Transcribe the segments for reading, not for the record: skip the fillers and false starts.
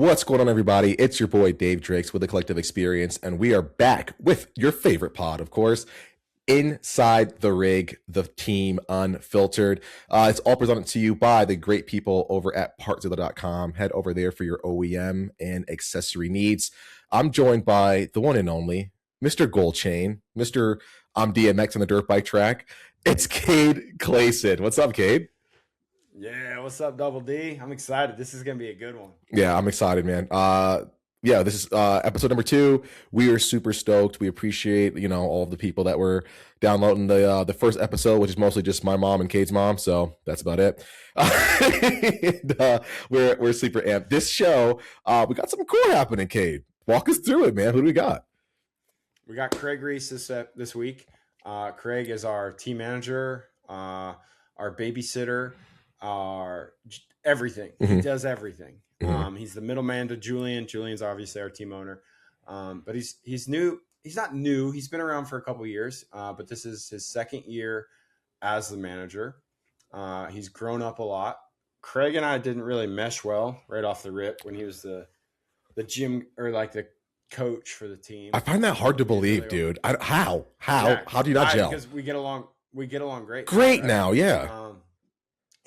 What's going on, everybody? It's your boy Dave Drakes with the Collective Experience, and we are back with your favorite pod, of course, Inside the Rig, the Team Unfiltered. It's all presented to you by the great people over at Partzilla.com. Head over there for your OEM and accessory needs. I'm joined by the one and only Mr. Goldchain, Mr. I'm DMX on the dirt bike track. It's Cade Clason. What's up, Cade? Yeah, what's up, Double D? I'm excited. This is gonna be a good one. Yeah, I'm excited, man. Yeah, this is episode number 2. We are super stoked. We appreciate, all of the people that were downloading the first episode, which is mostly just my mom and Cade's mom. So that's about it. And, we're super amped. This show, we got something cool happening, Cade. Walk us through it, man. Who do we got? We got Kraig Riese this week. Kraig is our team manager, our babysitter, our everything. Mm-hmm. He does everything. Mm-hmm. He's the middleman to Julian. Julian's obviously our team owner, but he's new. He's not new. He's been around for a couple years, but this is his second year as the manager. He's grown up a lot. Kraig and I didn't really mesh well right off the rip when he was the gym or like the coach for the team. I find that hard to believe, dude. How do you not gel? Because we get along great. Great now, yeah.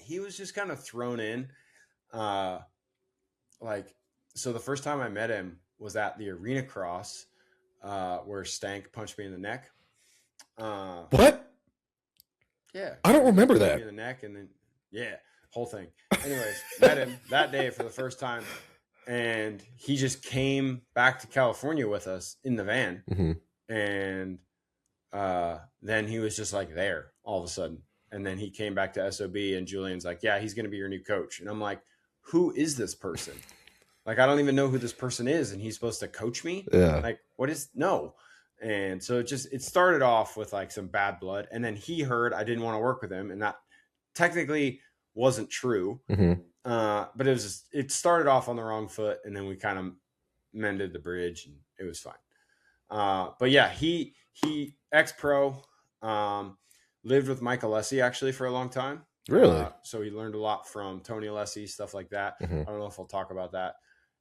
He was just kind of thrown in. So the first time I met him was at the arena cross, where Stank punched me in the neck. What? Yeah. I don't remember Punched that. me in the neck, and then whole thing. Anyways, met him that day for the first time, and he just came back to California with us in the van, Mm-hmm. and then he was just like there all of a sudden. And then he came back to SOB, and Julian's like, yeah, he's going to be your new coach. And I'm like, who is this person? Like, I don't even know who this person is. And he's supposed to coach me. Yeah. Like, no. And so it started off with like some bad blood. And then he heard I didn't want to work with him. And that technically wasn't true. Mm-hmm. But it started off on the wrong foot. And then we kind of mended the bridge, and it was fine. But yeah, he ex-pro, lived with Mike Alessi actually for a long time. Really? So he learned a lot from Tony Alessi, stuff like that. Mm-hmm. I don't know if I'll talk about that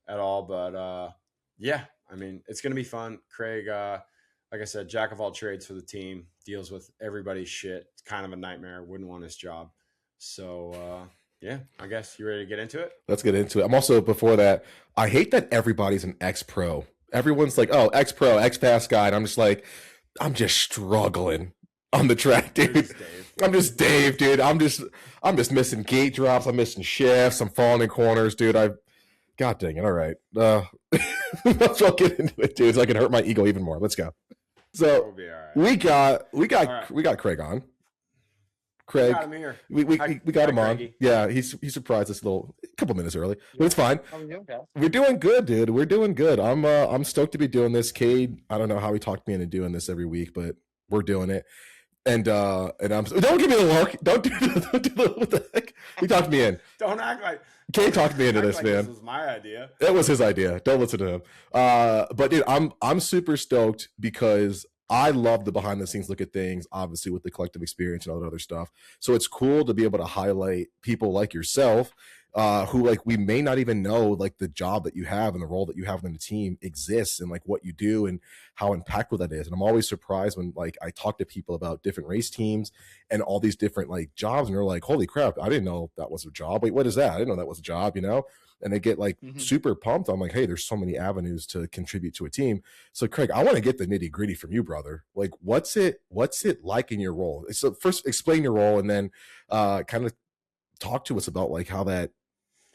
at all, but yeah, I mean, it's going to be fun. Kraig, like I said, jack of all trades for the team, deals with everybody's shit. It's kind of a nightmare. Wouldn't want his job. So yeah, I guess you ready to get into it? Let's get into it. I'm also, before that, I hate that everybody's an ex-pro. Everyone's like, oh, ex-pro, ex-fast guy. And I'm just like, I'm just struggling on the track, dude. I'm just Dave, dude. I'm just missing gate drops. I'm missing shifts. I'm falling in corners, dude. God dang it. All right. Let's all get into it, dude. So I can hurt my ego even more. Let's go. So We'll be all right. we got Kraig on. Kraig, We got him here. we got him on. Craigie. Yeah, he surprised us a couple minutes early, but it's fine. How are you doing, guys? We're doing good, dude. We're doing good. I'm stoked to be doing this. Cade, I don't know how he talked me into doing this every week, but we're doing it. And I'm don't give me the look. Don't do what the heck? He talked me in. Don't act like Cade talked me into this, like man. This was my idea. That was his idea. Don't listen to him. But dude, I'm super stoked because I love the behind the scenes look at things, obviously with the Collective Experience and all that other stuff. So it's cool to be able to highlight people like yourself, who like we may not even know like the job that you have and the role that you have in the team exists and like what you do and how impactful that is. And I'm always surprised when like I talk to people about different race teams and all these different like jobs, and they're like, holy crap, I didn't know that was a job. Wait, what is that? I didn't know that was a job, And they get like super pumped. I'm like, hey, there's so many avenues to contribute to a team. So Kraig, I want to get the nitty gritty from you, brother. Like, what's it like in your role? So first explain your role, and then kind of talk to us about like how that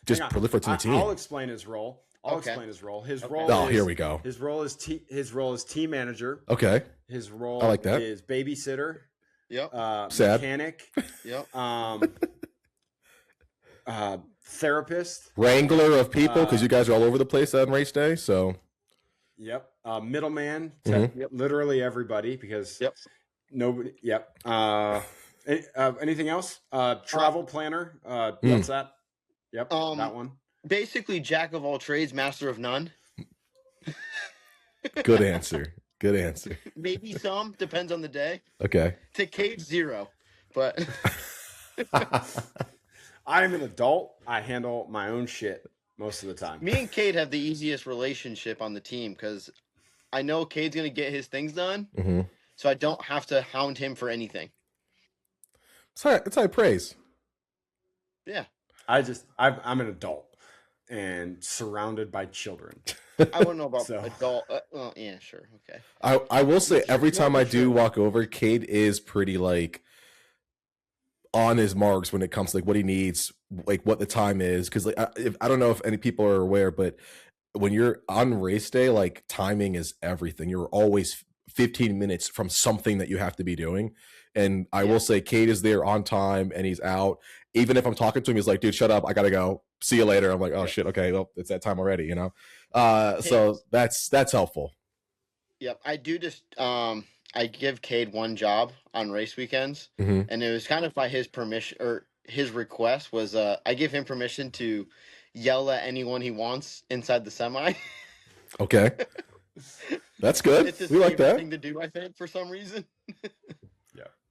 just proliferates in the team. I'll explain his role. His role. Oh, is, here we go. His role is team manager. Okay. His role I like that. is babysitter. Yep. Sad. Mechanic. Yep. Therapist. Wrangler of people, because you guys are all over the place on race day. So. Yep. Middleman to Mhm. literally everybody, because Yep. nobody. Yep. Anything else? Travel planner. What's that? Yep. That one. Basically, jack of all trades, master of none. Good answer. Good answer. Maybe some, depends on the day. Okay. To Cade, 0. But I am an adult. I handle my own shit. most of the time. Me and Cade have the easiest relationship on the team because I know Cade's going to get his things done, Mm-hmm. so I don't have to hound him for anything. It's high praise. Yeah. I'm an adult and surrounded by children. I wouldn't know about So- adult. Well, yeah, sure. Okay. I will say every time I do Sure. walk over, Cade is pretty like on his marks when it comes to like what he needs, like what the time is. Because like I don't know if any people are aware, but when you're on race day, like timing is everything. You're always 15 minutes from something that you have to be doing. And I will say Cade is there on time and he's out. Even if I'm talking to him, he's like, dude, shut up. I gotta go. See you later. I'm like, oh shit, okay, well, it's that time already, you know? So that's helpful. Yep. I do just I give Cade one job on race weekends, Mhm. and it was kind of by his permission or his request was I give him permission to yell at anyone he wants inside the semi. Okay. That's good. It's his We like favorite that. thing to do, I think, for some reason.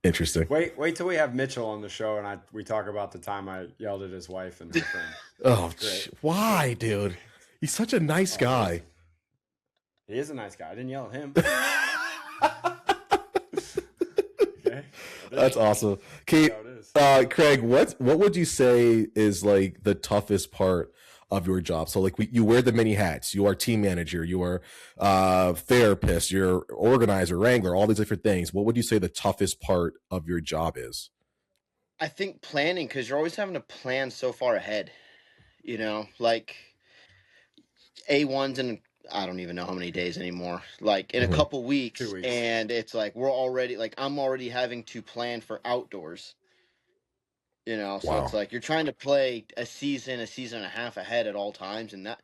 Interesting. Wait till we have Mitchell on the show and we talk about the time I yelled at his wife and her friend. Oh, Great. why, dude? He's such a nice guy. He is a nice guy. I didn't yell at him. Okay. That's awesome. Kate, That's how it is. Kraig, what would you say is like the toughest part of your job? So like you wear the many hats. You are team manager, you are therapist, you're organizer, wrangler, all these different things. What would you say the toughest part of your job is? I think planning, because you're always having to plan so far ahead. You know, like A1's in I don't even know how many days anymore. Like in a Mhm. couple weeks, 2 weeks. and it's like we're already like I'm already having to plan for outdoors. You know, so Wow. it's like you're trying to play a season and a half ahead at all times, and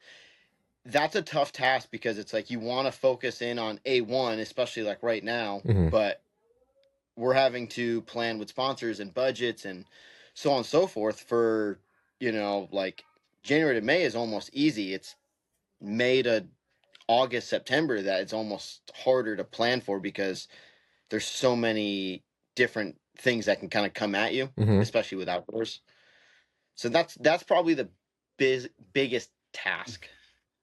that's a tough task because it's like you want to focus in on A1, especially like right now, Mhm. but we're having to plan with sponsors and budgets and so on and so forth for, you know, like January to May is almost easy. It's May to August, September that it's almost harder to plan for because there's so many different things that can kind of come at you, Mhm. especially with outdoors. So that's probably the biggest task,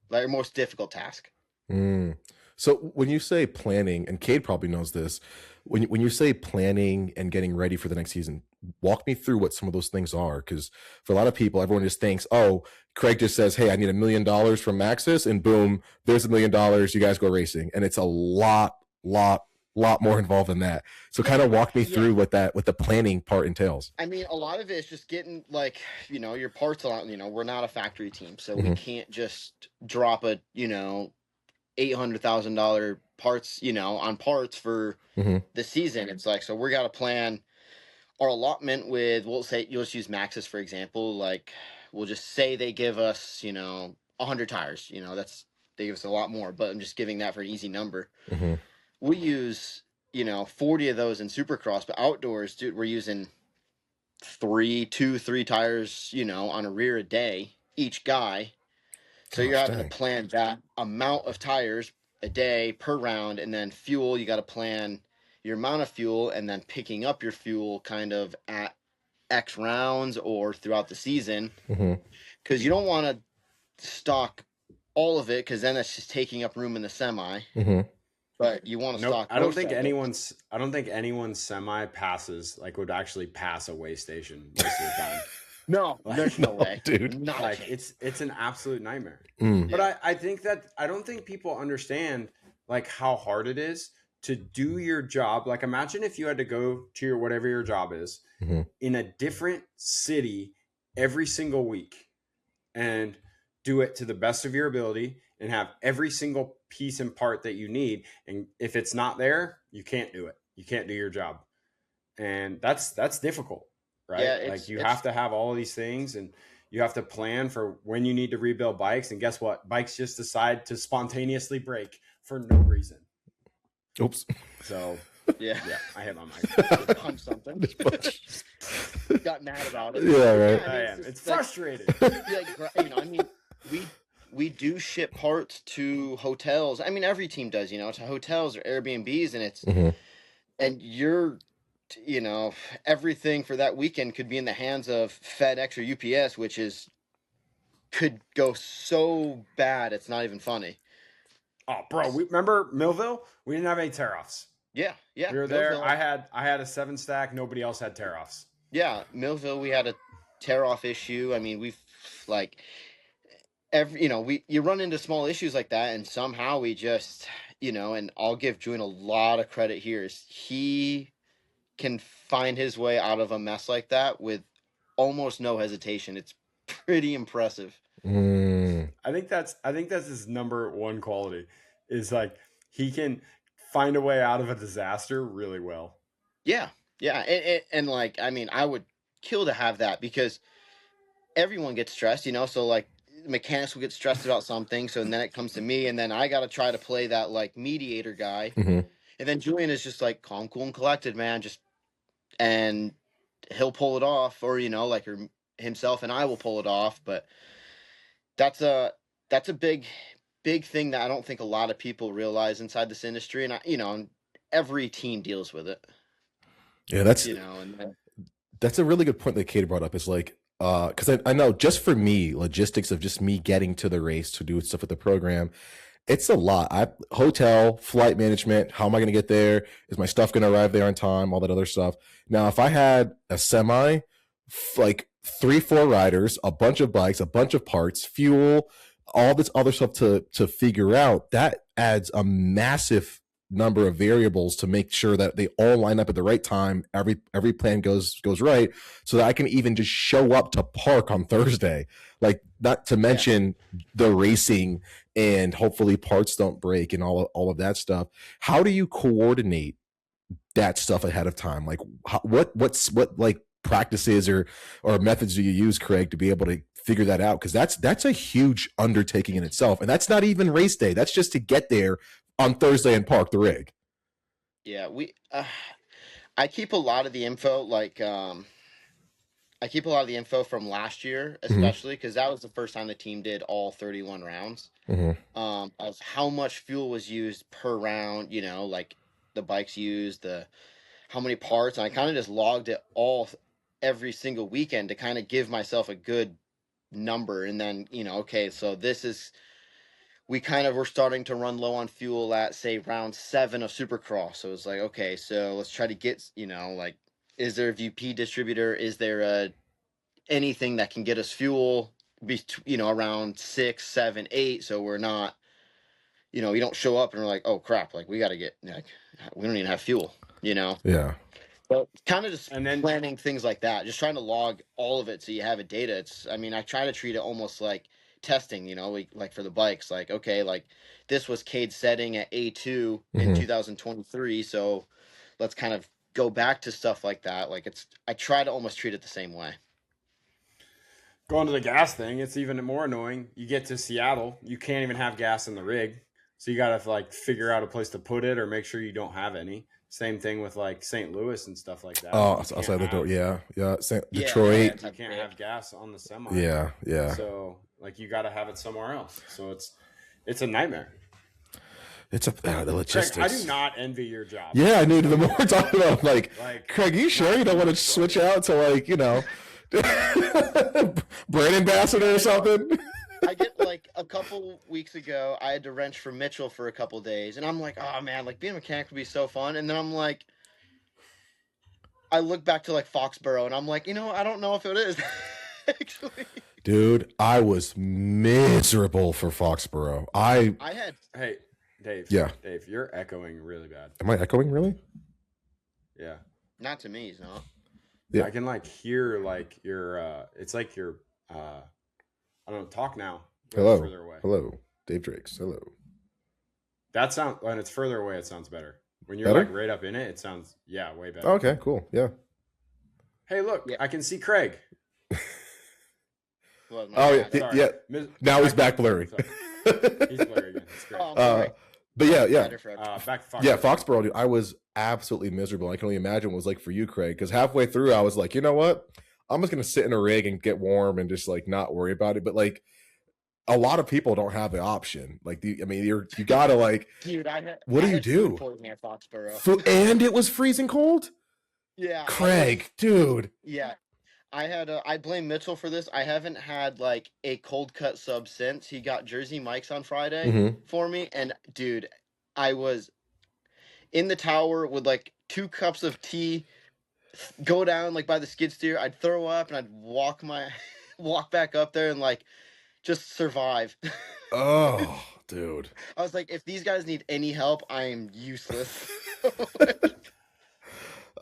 like most difficult task. Mm. So when you say planning, and Cade probably knows this, when you say planning and getting ready for the next season, walk me through what some of those things are. Because for a lot of people, everyone just thinks, oh, Kraig just says, hey, I need $1 million from Maxis, and boom, there's $1 million. You guys go racing, and it's a lot more involved than that. So kind of walk me through what the planning part entails. I mean, a lot of it is just getting like, you know, your parts a lot. You know, we're not a factory team, so we can't just drop a, you know, $800,000 parts, you know, on parts for the season. It's like, so we got to plan our allotment with, we'll say, you'll just use Maxis, for example. Like, we'll just say they give us, you know, 100 tires. You know, they give us a lot more, but I'm just giving that for an easy number. We use, you know, 40 of those in Supercross, but outdoors, dude, we're using 3 tires, you know, on a rear a day, each guy. So you're having to plan that amount of tires a day per round, and then fuel, you got to plan your amount of fuel and then picking up your fuel kind of at X rounds or throughout the season. Because you don't want to stock all of it because then that's just taking up room in the semi. But you want to stock. I don't think anyone's semi passes would actually pass a weigh station most of the time. No, there's no way, dude. Not Like it's an absolute nightmare. Mm. But I think that I don't think people understand like how hard it is to do your job. Like imagine if you had to go to your whatever your job is in a different city every single week and do it to the best of your ability and have every single piece and part that you need. And if it's not there, you can't do it. You can't do your job. And that's difficult, right? Yeah, like you have to have all of these things and you have to plan for when you need to rebuild bikes. And guess what? Bikes just decide to spontaneously break for no reason. Oops. So yeah, I hit my mic. Punch something. Got mad about it. Yeah, right. I am. It's frustrating. You know, I mean, we do ship parts to hotels. I mean, every team does, you know, to hotels or Airbnbs, and it's and you know, everything for that weekend could be in the hands of FedEx or UPS, which is could go so bad it's not even funny. Oh, bro, remember Millville? We didn't have any tear-offs. Yeah. We were there. I had a 7-stack. Nobody else had tear-offs. Yeah, Millville, we had a tear-off issue. I mean, we've like you run into small issues like that, and somehow we just, and I'll give Julian a lot of credit here. Is he can find his way out of a mess like that with almost no hesitation. It's pretty impressive. I think that's his number one quality, is like he can find a way out of a disaster really well. Yeah. And like, I mean, I would kill to have that, because everyone gets stressed, so like mechanics will get stressed about something. So then it comes to me, and then I got to try to play that like mediator guy. Mm-hmm. And then Julian is just like calm, cool, and collected, man. And he'll pull it off, or, like himself and I will pull it off. But that's a big thing that I don't think a lot of people realize inside this industry. And every team deals with it. Yeah, that's a really good point that Cade brought up. Is like, because I know just for me, logistics of just me getting to the race to do stuff with the program, it's a lot. Hotel, flight management, how am I going to get there? Is my stuff going to arrive there on time? All that other stuff. Now, if I had a semi, like 3-4 riders, a bunch of bikes, a bunch of parts, fuel, all this other stuff to figure out, that adds a massive number of variables to make sure that they all line up at the right time. Every plan goes right, so that I can even just show up to park on Thursday. Like, not to mention the racing, and hopefully parts don't break and all of that stuff. How do you coordinate that stuff ahead of time? Like, what like practices or methods do you use, Kraig, to be able to figure that out? Because that's a huge undertaking in itself, and that's not even race day. That's just to get there on Thursday and park the rig. Yeah, I keep a lot of the info, like I keep a lot of the info from last year, especially because that was the first time the team did all 31 rounds. Of how much fuel was used per round, like the bikes used, how many parts, and I kind of just logged it all every single weekend to kind of give myself a good number. And then, okay, so we kind of were starting to run low on fuel at, say, round 7 of Supercross. So it's like, okay, so let's try to get, like, is there a VP distributor? Is there anything that can get us fuel, around 6, 7, 8? So we're not, we don't show up and we're like, oh crap, like we got to get, like, we don't even have fuel, Yeah. But kind of just planning things like that, just trying to log all of it so you have a data. I try to treat it almost like testing, like for the bikes, like, okay, like this was Cade's setting at A2 in 2023, so let's kind of go back to stuff like that. Like, I try to almost treat it the same way. Going to the gas thing, it's even more annoying. You get to Seattle, you can't even have gas in the rig, so you gotta like figure out a place to put it or make sure you don't have any. Same thing with like St. Louis and stuff like that. Oh, outside the door. Yeah. Detroit. You can't have gas on the semi. Yeah. So like you got to have it somewhere else. So it's a nightmare. It's the logistics. Kraig, I do not envy your job. Yeah, I knew. The more we're talking about, like Kraig, you sure you don't want to switch out to like brand ambassador or something? I get like a couple weeks ago, I had to wrench for Mitchell for a couple days, and I'm like, oh man, like being a mechanic would be so fun. And then I'm like, I look back to like Foxborough, and I'm like, I don't know if it is. Actually, dude, I was miserable for Foxborough. Hey, Dave. Yeah, Dave, you're echoing really bad. Am I echoing really? Yeah. Not to me, he's not. Yeah, I can like hear like your. It's like your. I don't know. Talk now. Hello. Further away. Hello. Dave Drakes. Hello. That sound when it's further away, it sounds better. When you're better? like right up in it, it sounds way better. Okay, cool. Yeah. Hey, look, I can see Kraig. Yeah. Now he's back blurry. He's blurry again. That's great. But yeah. Back to Foxborough. Yeah, Foxborough, dude, I was absolutely miserable. I can only imagine what it was like for you, Kraig, because halfway through I was like, you know what? I'm just gonna sit in a rig and get warm and just like not worry about it. But like a lot of people don't have the option. Like you gotta like, dude, what do you do? At Foxborough. And it was freezing cold? Yeah. Kraig, dude. Yeah. I blame Mitchell for this. I haven't had like a cold cut sub since he got Jersey Mike's on Friday for me. And dude, I was in the tower with like 2 cups of tea, go down like by the skid steer. I'd throw up and I'd walk back up there and like just survive. Oh, dude. I was like, if these guys need any help, I am useless.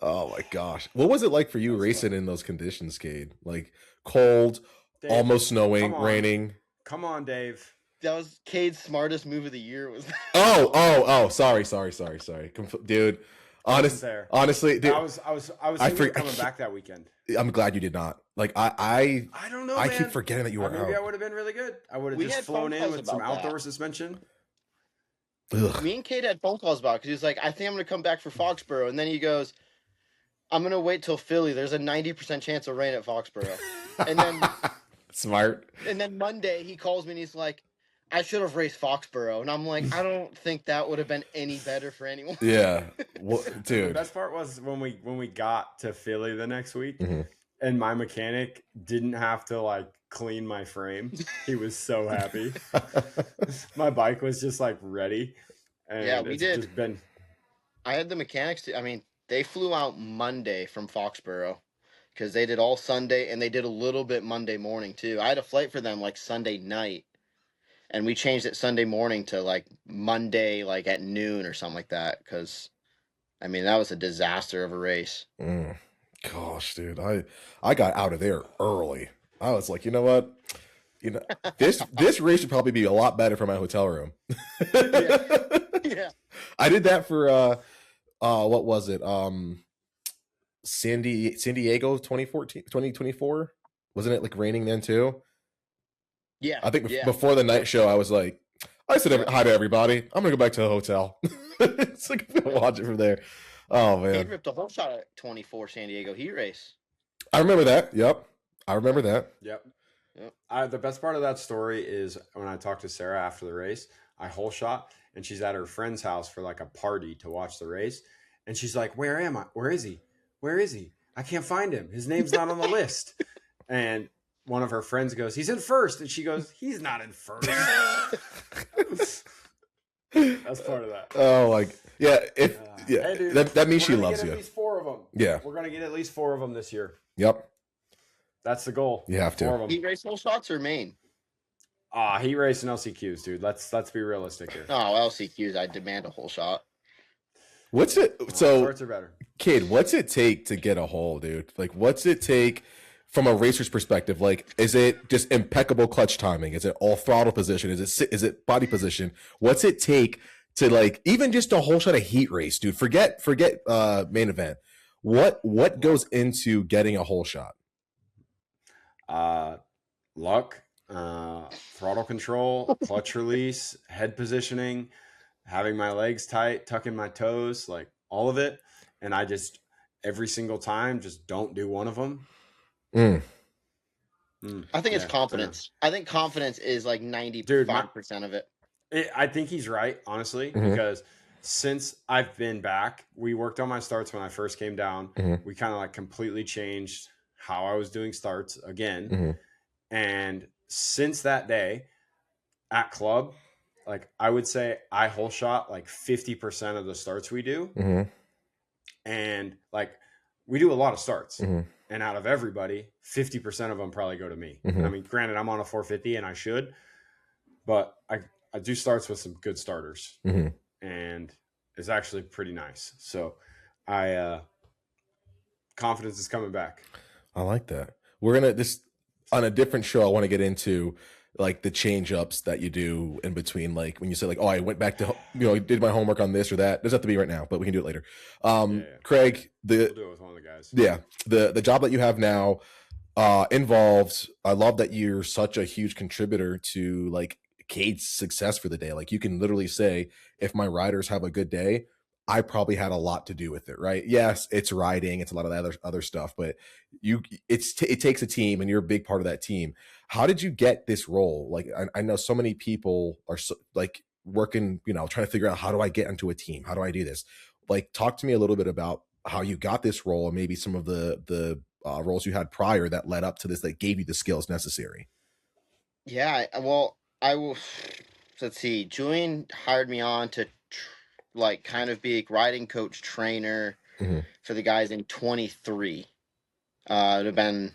Oh my gosh. What was it like for you racing in those conditions, Cade? Like cold, Dave, almost snowing, come on. raining. Come on, Dave. That was Cade's smartest move of the year. Was Oh, sorry. Dude, honestly, dude, I was thinking of coming back that weekend. I'm glad you did not. Like I don't know, I man. keep forgetting that you were Maybe out. I would have been really good. I would have We just had flown phone in calls with some about outdoor that. suspension. Ugh. Me and Cade had phone calls about it because he was like, I think I'm going to come back for Foxborough. And then he goes, I'm going to wait till Philly. There's a 90% chance of rain at Foxborough. And then Smart. And then Monday he calls me and he's like, I should have raced Foxborough. And I'm like, I don't think that would have been any better for anyone. Yeah. Well, The dude. best part was when we got to Philly the next week, Mhm. and my mechanic didn't have to like clean my frame. He was so happy. My bike was just like ready. And Yeah, we it's did. just been I had the mechanics. They flew out Monday from Foxborough because they did all Sunday and they did a little bit Monday morning too. I had a flight for them like Sunday night. And we changed it Sunday morning to like Monday, like at noon or something like that. Because, that was a disaster of a race. Gosh, dude, I got out of there early. I was like, you know what? This race would probably be a lot better for my hotel room. Yeah. I did that for what was it? San Diego 2024. Wasn't it like raining then too? Yeah. I think before the night show, I was like, I said hi to everybody. I'm gonna go back to the hotel. It's like I'm gonna watch it from there. Oh He man, ripped a whole shot at 24 San Diego heat race. I remember that. Yep, I remember that. Yep. The best part of that story is when I talked to Sarah after the race, I whole shot and she's at her friend's house for like a party to watch the race. And she's like, where am I? Where is he? Where is he? I can't find him. His name's not on the list. And one of her friends goes, he's in first. And she goes, he's not in first. That's part of that. Oh, like yeah, hey, dude, that means she loves you. At least 4 of them. Yeah, we're gonna get at least 4 of them this year. Yep, that's the goal. You have to. 4 of them. Heat race whole shots or main? Heat race and LCQs, dude. Let's be realistic here. Oh, LCQs, I demand a whole shot. What's it? So, starts are better. Kid, what's it take to get a hole, dude? Like, what's it take from a racer's perspective? Like, is it just impeccable clutch timing? Is it all throttle position? Is it body position? What's it take to like even just a whole shot of heat race, dude? Forget main event. What goes into getting a whole shot? Luck, throttle control, clutch release, head positioning, having my legs tight, tucking my toes, like all of it. And I just every single time just don't do one of them. I think it's confidence. I think confidence is like 95% of it. I think he's right, honestly, because since I've been back, we worked on my starts when I first came down. We kind of like completely changed how I was doing starts again. And since that day at club, like I would say I whole shot like 50% of the starts we do. And like we do a lot of starts. And out of everybody, 50% of them probably go to me. I mean, granted, I'm on a 450 and I should, but I do starts with some good starters. And it's actually pretty nice. So confidence is coming back. I like that. We're going to on a different show. I want to get into like the change ups that you do in between, like when you say like, oh, I went back to, did my homework on this or that. Doesn't have to be right now, but we can do it later. Kraig, we'll do it with one of the guys. Yeah. The job that you have now involves, I love that you're such a huge contributor to like Cade's success for the day. Like you can literally say, if my riders have a good day, I probably had a lot to do with it, right? Yes, it's riding, it's a lot of that other stuff, but it takes a team, and you're a big part of that team. How did you get this role? Like I know so many people are like working, trying to figure out, how do I get into a team? How do I do this? Like talk to me a little bit about how you got this role and maybe some of the roles you had prior that led up to this, that gave you the skills necessary? Yeah, well, I will. Let's see. Julian hired me on to like kind of be a riding coach trainer for the guys in 23. It have been.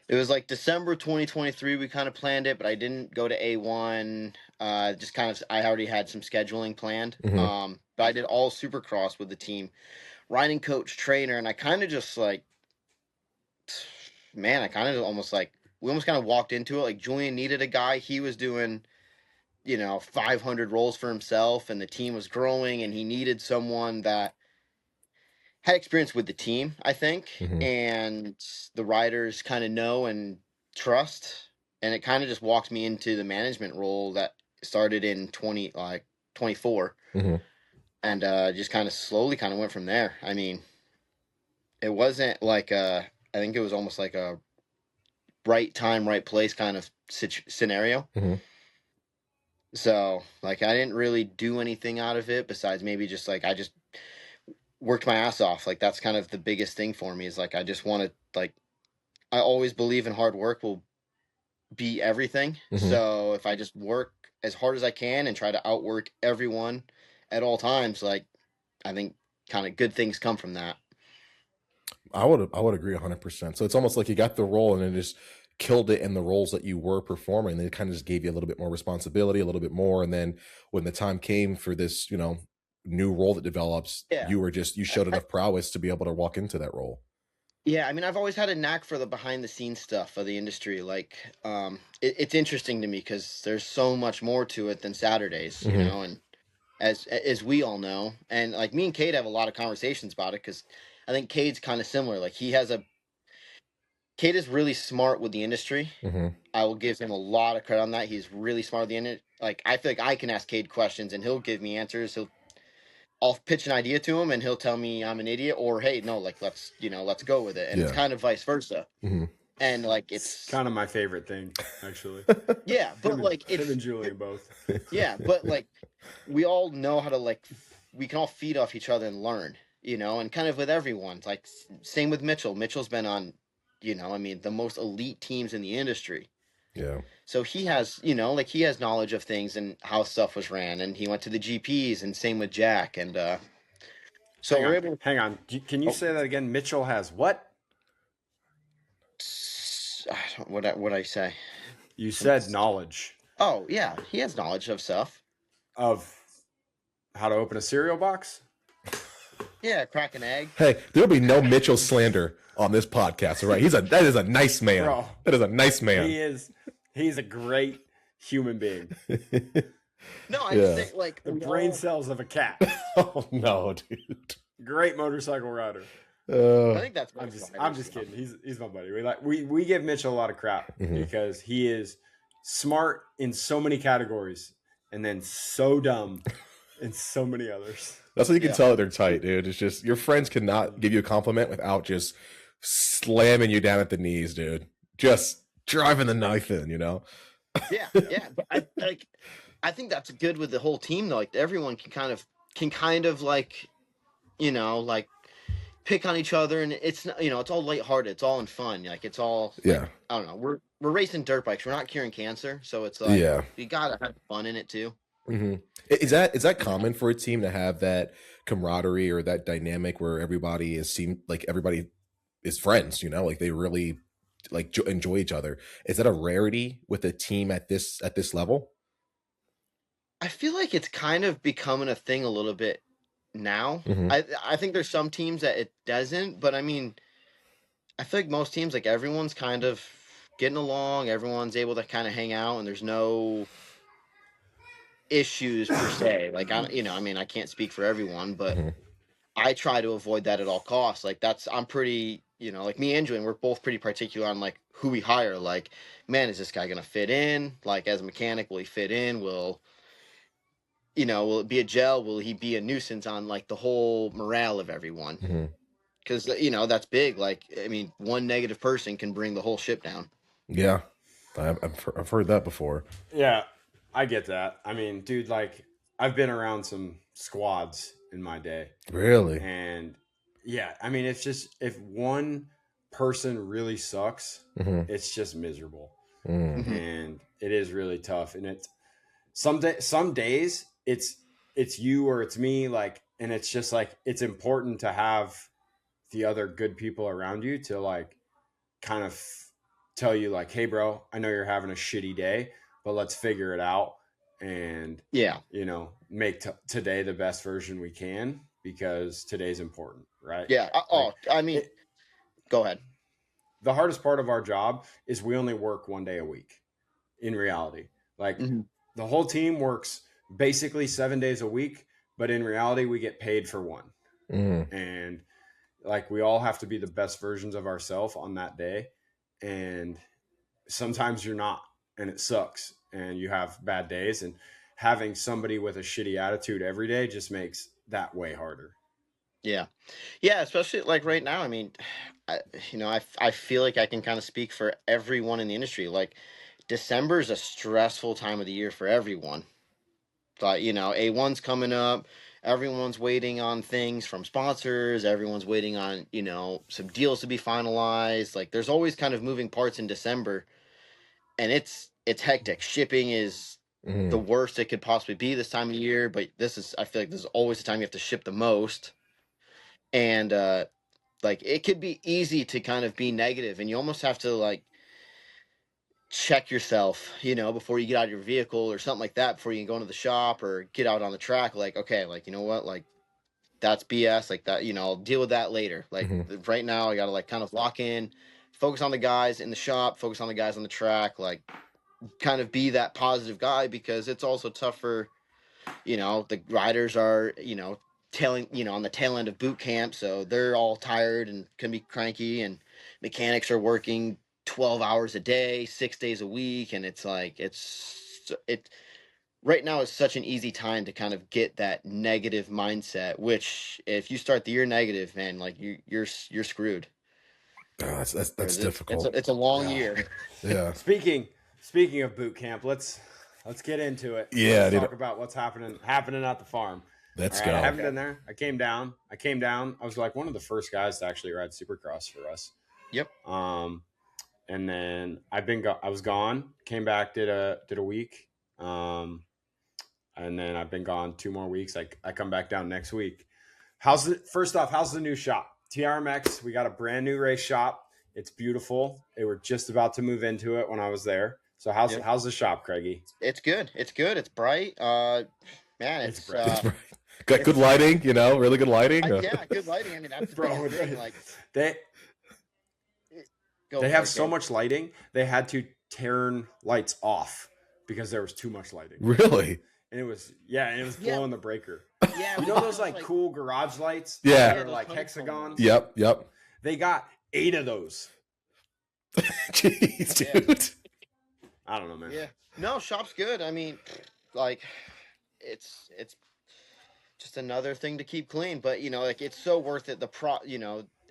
It was like December 2023. We kind of planned it, but I didn't go to A1. Just kind of, I already had some scheduling planned. But I did all Supercross with the team, riding coach trainer, and I kind of just like, man, I kind of almost like we almost kind of walked into it. Like Julian needed a guy. He was doing 500 rolls for himself, and the team was growing, and he needed someone that had experience with the team, I think, and the riders kind of know and trust. And it kind of just walked me into the management role that started in 24, and just kind of slowly kind of went from there. I mean, it wasn't like I think it was almost like a right time, right place kind of scenario. So, like, I didn't really do anything out of it besides maybe just like I just worked my ass off. Like, that's kind of the biggest thing for me is like I just want to like I always believe in hard work will be everything. So if I just work as hard as I can and try to outwork everyone at all times, like I think kind of good things come from that. I would agree 100%. So it's almost like you got the role and then just killed it in the roles that you were performing. They kind of just gave you a little bit more responsibility, a little bit more. And then when the time came for this, new role that develops, you showed enough prowess to be able to walk into that role. Yeah, I mean, I've always had a knack for the behind the scenes stuff of the industry. Like, it's interesting to me because there's so much more to it than Saturdays, and as we all know, and like me and Cade have a lot of conversations about it because I think Cade's kind of similar. Like Cade is really smart with the industry. I will give him a lot of credit on that. He's really smart with the industry. Like, I feel like I can ask Cade questions and he'll give me answers. I'll pitch an idea to him and he'll tell me I'm an idiot, or hey, no, like let's go with it. And it's kind of vice versa. And like it's kind of my favorite thing, actually. Yeah, but like it's him and Julian both. Yeah, but like we all know how to we can all feed off each other and learn, and kind of with everyone. Like same with Mitchell. Mitchell's been on, the most elite teams in the industry. Yeah. So he has, he has knowledge of things and how stuff was ran, and he went to the GPs, and same with Jack, and so hang on. Can you say that again? Mitchell has what? What I say? You said knowledge. Oh yeah, he has knowledge of stuff. Of how to open a cereal box? Yeah, crack an egg. Hey, there'll be no Mitchell slander on this podcast, all right? That is a nice man. Bro, that is a nice man. He's a great human being. No, I just think like the brain cells of a cat. Oh no, dude. Great motorcycle rider. I think that's. I'm just kidding. He's my buddy. We give Mitchell a lot of crap because he is smart in so many categories and then so dumb in so many others. That's how you can tell that they're tight, dude. It's just your friends cannot give you a compliment without just slamming you down at the knees, dude. Just driving the knife in, Yeah. But I think that's good with the whole team though. Like everyone can kind of like, like pick on each other, and it's not, it's all lighthearted. It's all in fun. Like it's all I don't know. We're racing dirt bikes. We're not curing cancer, so it's like you gotta have fun in it too. Is that common for a team to have that camaraderie or that dynamic where everybody is friends? Like they really like enjoy each other. Is that a rarity with a team at this level? I feel like it's kind of becoming a thing a little bit now. I think there's some teams that it doesn't, but I mean, I feel like most teams, like everyone's kind of getting along. Everyone's able to kind of hang out, and there's no issues per se. Like I can't speak for everyone, but I try to avoid that at all costs. Like I'm pretty, like me and Julian, we're both pretty particular on like who we hire. Like, man, is this guy gonna fit in? Like as a mechanic, will he fit in? Will it be a gel? Will he be a nuisance on like the whole morale of everyone? Because that's big. Like I mean, one negative person can bring the whole ship down. Yeah, I've heard that before. Yeah. I get that. I mean, dude, like I've been around some squads in my day. Really? And yeah, I mean, it's just if one person really sucks, it's just miserable. And it is really tough. And it's some days it's you or it's me, like, and it's just like, it's important to have the other good people around you to like kind of tell you like, hey bro, I know you're having a shitty day, but let's figure it out and you know, make today the best version we can, because today's important, right? I mean, go ahead. The hardest part of our job is we only work 1 day a week in reality. Like the whole team works basically 7 days a week, but in reality we get paid for one. And like we all have to be the best versions of ourselves on that day, and sometimes you're not, and it sucks, and you have bad days, and having somebody with a shitty attitude every day just makes that way harder. Yeah, especially like right now. I mean, I feel like I can kind of speak for everyone in the industry. Like, December is a stressful time of the year for everyone. But A1's coming up. Everyone's waiting on things from sponsors. Everyone's waiting on some deals to be finalized. Like, there's always kind of moving parts in December, and it's hectic. Shipping is the worst it could possibly be this time of year. But I feel like this is always the time you have to ship the most. And like, it could be easy to kind of be negative, and you almost have to like check yourself, before you get out of your vehicle or something like that, before you can go into the shop or get out on the track. Like, okay, like, you know what, like, that's BS, like that, I'll deal with that later. Like, right now I gotta like kind of lock in, focus on the guys in the shop, focus on the guys on the track, like kind of be that positive guy, because it's also tough for the riders are on the tail end of boot camp, so they're all tired and can be cranky, and mechanics are working 12 hours a day, 6 days a week, and it's like it right now is such an easy time to kind of get that negative mindset, which if you start the year negative, man, like you're screwed. That's difficult. It's a long year. Yeah. Speaking of boot camp, let's get into it. Yeah, let's talk about what's happening at the farm. Let's go. I haven't been there. I came down. I was like one of the first guys to actually ride Supercross for us. Yep. And then I was gone. Came back, did a week. And then I've been gone 2 more weeks. I come back down next week. First off, how's the new shop? TRMX. We got a brand new race shop. It's beautiful. They were just about to move into it when I was there. So how's the shop, Craigie? It's good. It's bright. Man, it's bright. It's bright. Got good lighting, really good lighting. Yeah, good lighting. I mean, that's the thing. Like, they have so much lighting. They had to turn lights off because there was too much lighting. Really? And it was blowing the breaker. Yeah, those like cool garage lights? Yeah. They're like hexagons. Yep. They got 8 of those. Jeez, dude. I don't know, man. Yeah. No, shop's good. I mean, like, it's just another thing to keep clean, but like, it's so worth it.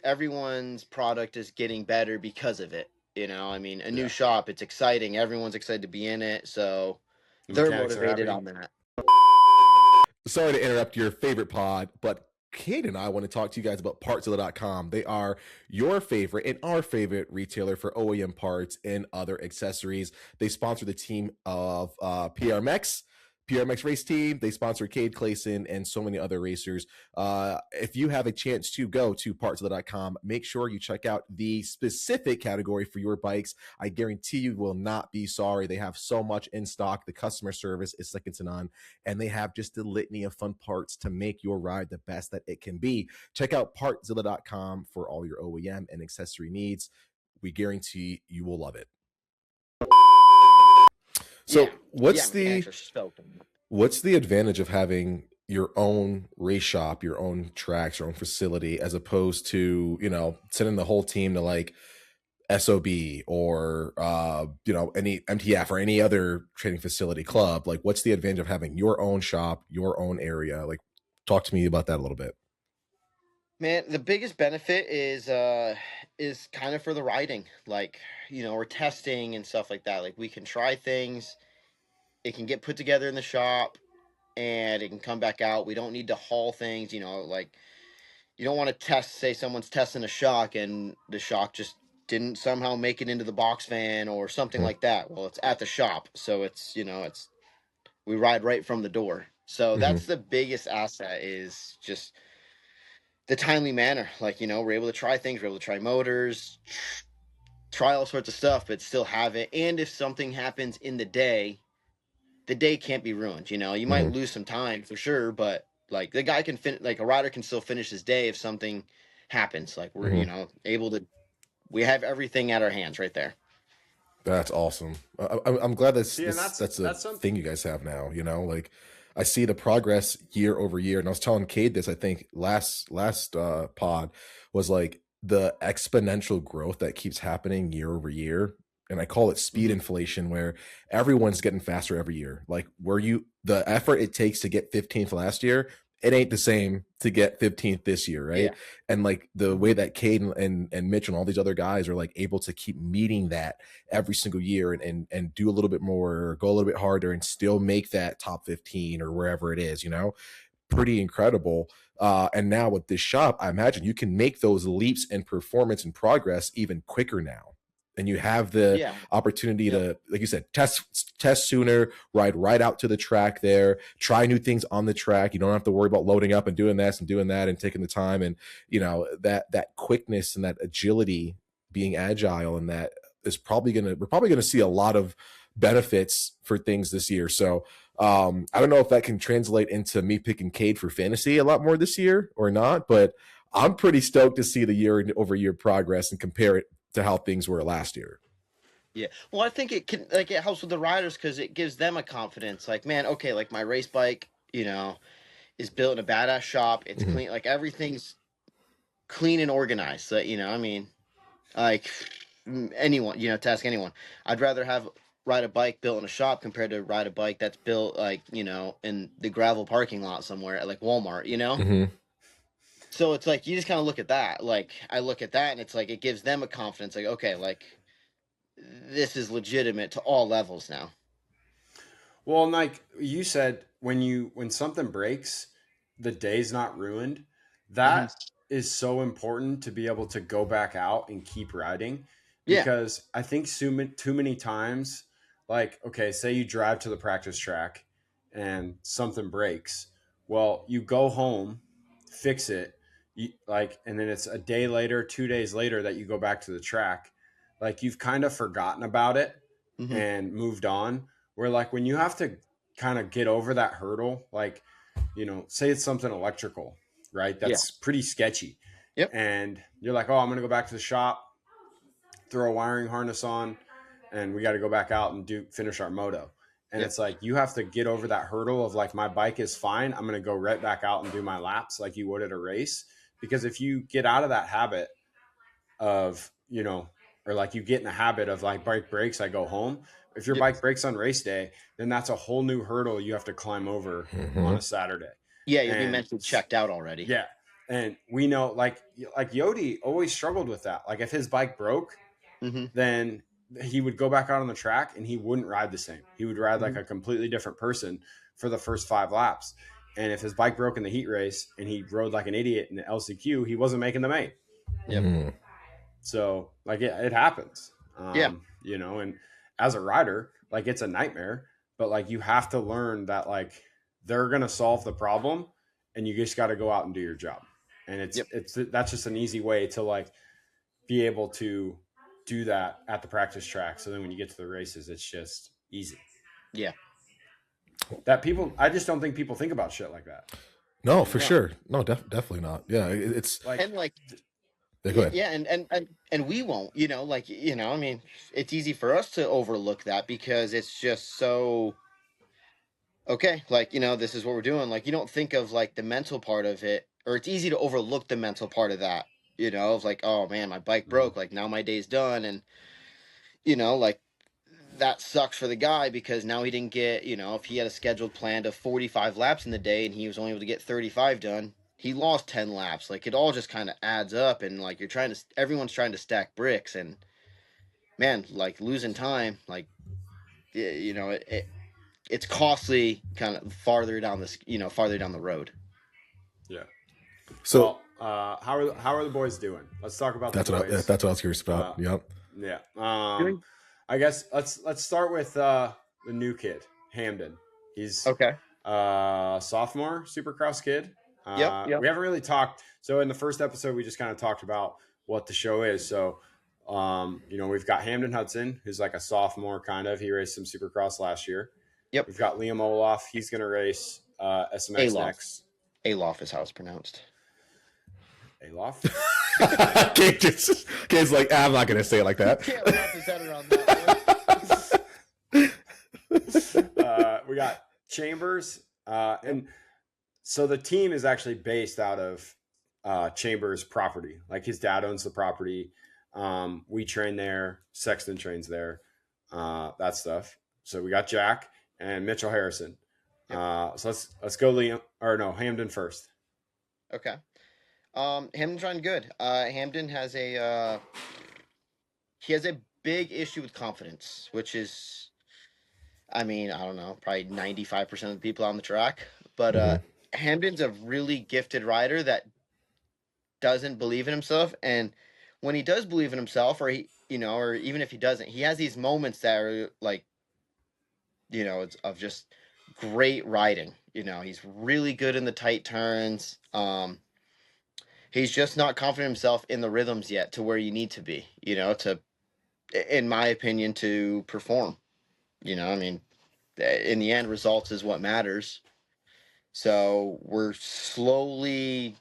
Everyone's product is getting better because of it. I mean, a new shop, it's exciting. Everyone's excited to be in it, so they're motivated on that. Sorry to interrupt your favorite pod, but Cade and I want to talk to you guys about Partzilla.com. They are your favorite and our favorite retailer for OEM parts and other accessories. They sponsor the team of PRMX race team. They sponsor Cade, Clason, and so many other racers. If you have a chance to go to Partzilla.com, make sure you check out the specific category for your bikes. I guarantee you will not be sorry. They have so much in stock. The customer service is second to none, and they have just a litany of fun parts to make your ride the best that it can be. Check out Partzilla.com for all your OEM and accessory needs. We guarantee you will love it. So what's the advantage of having your own race shop, your own tracks, your own facility, as opposed to, sending the whole team to like SOB or, any MTF or any other training facility club? Like, what's the advantage of having your own shop, your own area? Like, talk to me about that a little bit. Man, the biggest benefit is kind of for the riding. Like, we're testing and stuff like that. Like, we can try things. It can get put together in the shop, and it can come back out. We don't need to haul things. Like, you don't want to test, say someone's testing a shock and the shock just didn't somehow make it into the box fan or something like that. Well, it's at the shop, so it's, you know, it's, we ride right from the door. So that's the biggest asset, is just the timely manner. Like, you know, we're able to try things, we're able to try motors, try all sorts of stuff, but still have it. And if something happens in the day can't be ruined. You know, you might lose some time for sure, but like the guy can like a rider can still finish his day if something happens. Like we're, you know, able to, we have everything at our hands right there. That's awesome. I'm glad that's that's a something thing you guys have now. You know, like I see the progress year over year, and I was telling Cade this, I think last pod, was like the exponential growth that keeps happening year over year. And I call it speed inflation, where everyone's getting faster every year. Like the effort it takes to get 15th last year, it ain't the same to get 15th this year, right? Yeah. And like the way that Cade and Mitch and all these other guys are like able to keep meeting that every single year and do a little bit more, or go a little bit harder, and still make that top 15 or wherever it is, you know, pretty incredible. And now with this shop, I imagine you can make those leaps in performance and progress even quicker now. And you have the opportunity to, like you said, test sooner, ride right out to the track there, try new things on the track. You don't have to worry about loading up and doing this and doing that and taking the time. And, you know, that quickness and that agility, being agile, and that is we're probably gonna see a lot of benefits for things this year. So I don't know if that can translate into me picking Cade for fantasy a lot more this year or not, but I'm pretty stoked to see the year over year progress and compare it to how things were last year. Yeah. Well, I think it can, like, it helps with the riders because it gives them a confidence. Like, man, okay, like my race bike, you know, is built in a badass shop. It's clean. Like everything's clean and organized. So, you know, I mean, like anyone, you know, to ask anyone, I'd rather ride a bike built in a shop compared to ride a bike that's built, like, you know, in the gravel parking lot somewhere at like Walmart, you know? So it's like, you just kind of look at that. Like, I look at that and it's like, it gives them a confidence. Like, okay, like, this is legitimate to all levels now. Well, and like you said, when something breaks, the day's not ruined. That is so important, to be able to go back out and keep riding. Because I think too many times, like, okay, say you drive to the practice track and something breaks. Well, you go home, fix it, and then it's a day later, 2 days later that you go back to the track. Like, you've kind of forgotten about it and moved on. Where, like, when you have to kind of get over that hurdle, like, you know, say it's something electrical, right? That's pretty sketchy. And you're like, oh, I'm going to go back to the shop, throw a wiring harness on, and we got to go back out and finish our moto. And it's like, you have to get over that hurdle of like, my bike is fine, I'm going to go right back out and do my laps like you would at a race. Because if you get out of that habit of, you know, or like you get in the habit of like, bike breaks, I go home. If your bike breaks on race day, then that's a whole new hurdle you have to climb over on a Saturday. Yeah, you'll be mentally checked out already. Yeah. And we know, like Yodi always struggled with that. Like, if his bike broke, then he would go back out on the track and he wouldn't ride the same. He would ride like a completely different person for the first 5 laps. And if his bike broke in the heat race and he rode like an idiot in the LCQ, he wasn't making the main. So, like, it happens. You know, and as a rider, like, it's a nightmare, but like, you have to learn that, like, they're going to solve the problem and you just got to go out and do your job. And that's just an easy way to like be able to do that at the practice track. So then when you get to the races, it's just easy. Yeah. I just don't think people think about shit like that. No, for sure. No, definitely not. Yeah. It's like, and like, go ahead. Yeah. And we won't, you know, like, you know, I mean, it's easy for us to overlook that because it's just so, okay, like, you know, this is what we're doing. Like, you don't think of like the mental part of it, or it's easy to overlook the mental part of that, you know, of like, oh man, my bike broke, like now my day's done. And, you know, like, that sucks for the guy because now he didn't get, you know, if he had a scheduled plan of 45 laps in the day and he was only able to get 35 done, he lost 10 laps. Like, it all just kind of adds up, and like, everyone's trying to stack bricks, and man, like, losing time, like, you know, it's costly kind of farther down the road. Yeah. So how are the boys doing? Let's talk about the boys. That's what I was curious about. Yep. Yeah. I guess let's start with the new kid, Hamden. He's Okay. sophomore Supercross kid. Yep. We haven't really talked. So in the first episode, we just kind of talked about what the show is. So, we've got Hamden Hudson, who's like a sophomore kind of. He raced some Supercross last year. Yep. We've got Liam Olaf. He's going to race SMX next. Alof is how it's pronounced. Alof? Kate's like, I'm not going to say it like that. Can't wrap his head around that. We got Chambers. And so the team is actually based out of Chambers' property. Like his dad owns the property. We train there. Sexton trains there. That stuff. So we got Jack and Mitchell Harrison. So let's go Hamden first. Okay. Hamden's running good. Hamden has a big issue with confidence, which is, I don't know, probably 95% of the people on the track. But Hamden's a really gifted rider that doesn't believe in himself, and when he does believe in himself, or or even if he doesn't, he has these moments that are like, it's of just great riding. He's really good in the tight turns. He's just not confident himself in the rhythms yet to where you need to be, in my opinion, to perform. In the end, results is what matters. So we're slowly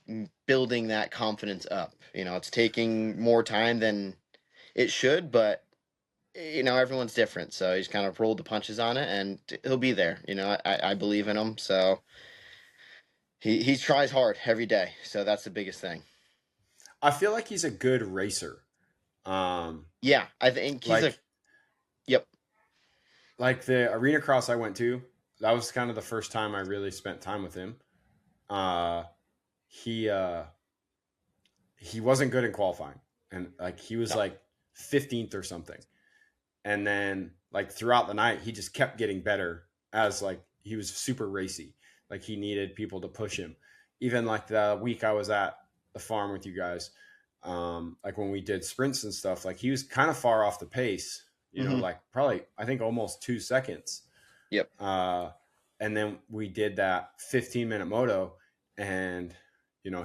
building that confidence up. It's taking more time than it should, but everyone's different. So he's kind of rolled the punches on it, and he'll be there. I believe in him. So he tries hard every day. So that's the biggest thing. I feel like he's a good racer. Yeah, I think he's yep. Like the arena cross I went to, that was kind of the first time I really spent time with him. He wasn't good in qualifying, and like he was like 15th or something. And then like throughout the night, he just kept getting better as like he was super racy. Like he needed people to push him. Even like the week I was at the farm with you guys, like when we did sprints and stuff, like he was kind of far off the pace, like probably I think almost 2 seconds. Yep. And then we did that 15-minute moto, and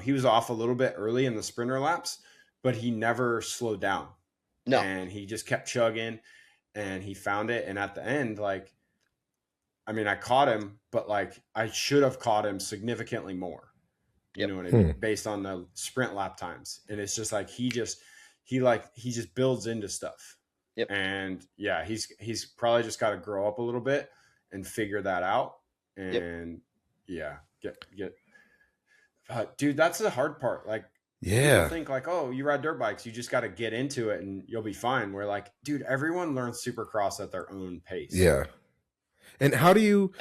he was off a little bit early in the sprinter laps, but he never slowed down. No. And he just kept chugging, and he found it. And at the end, like, I caught him, but like I should have caught him significantly more. You know what I mean? Based on the sprint lap times. And it's just like he just builds into stuff. Yep. And yeah, he's probably just got to grow up a little bit and figure that out. And get dude, that's the hard part. Like, people think like, oh, you ride dirt bikes, you just got to get into it and you'll be fine. We're like, dude, everyone learns Supercross at their own pace. Yeah. And how do you,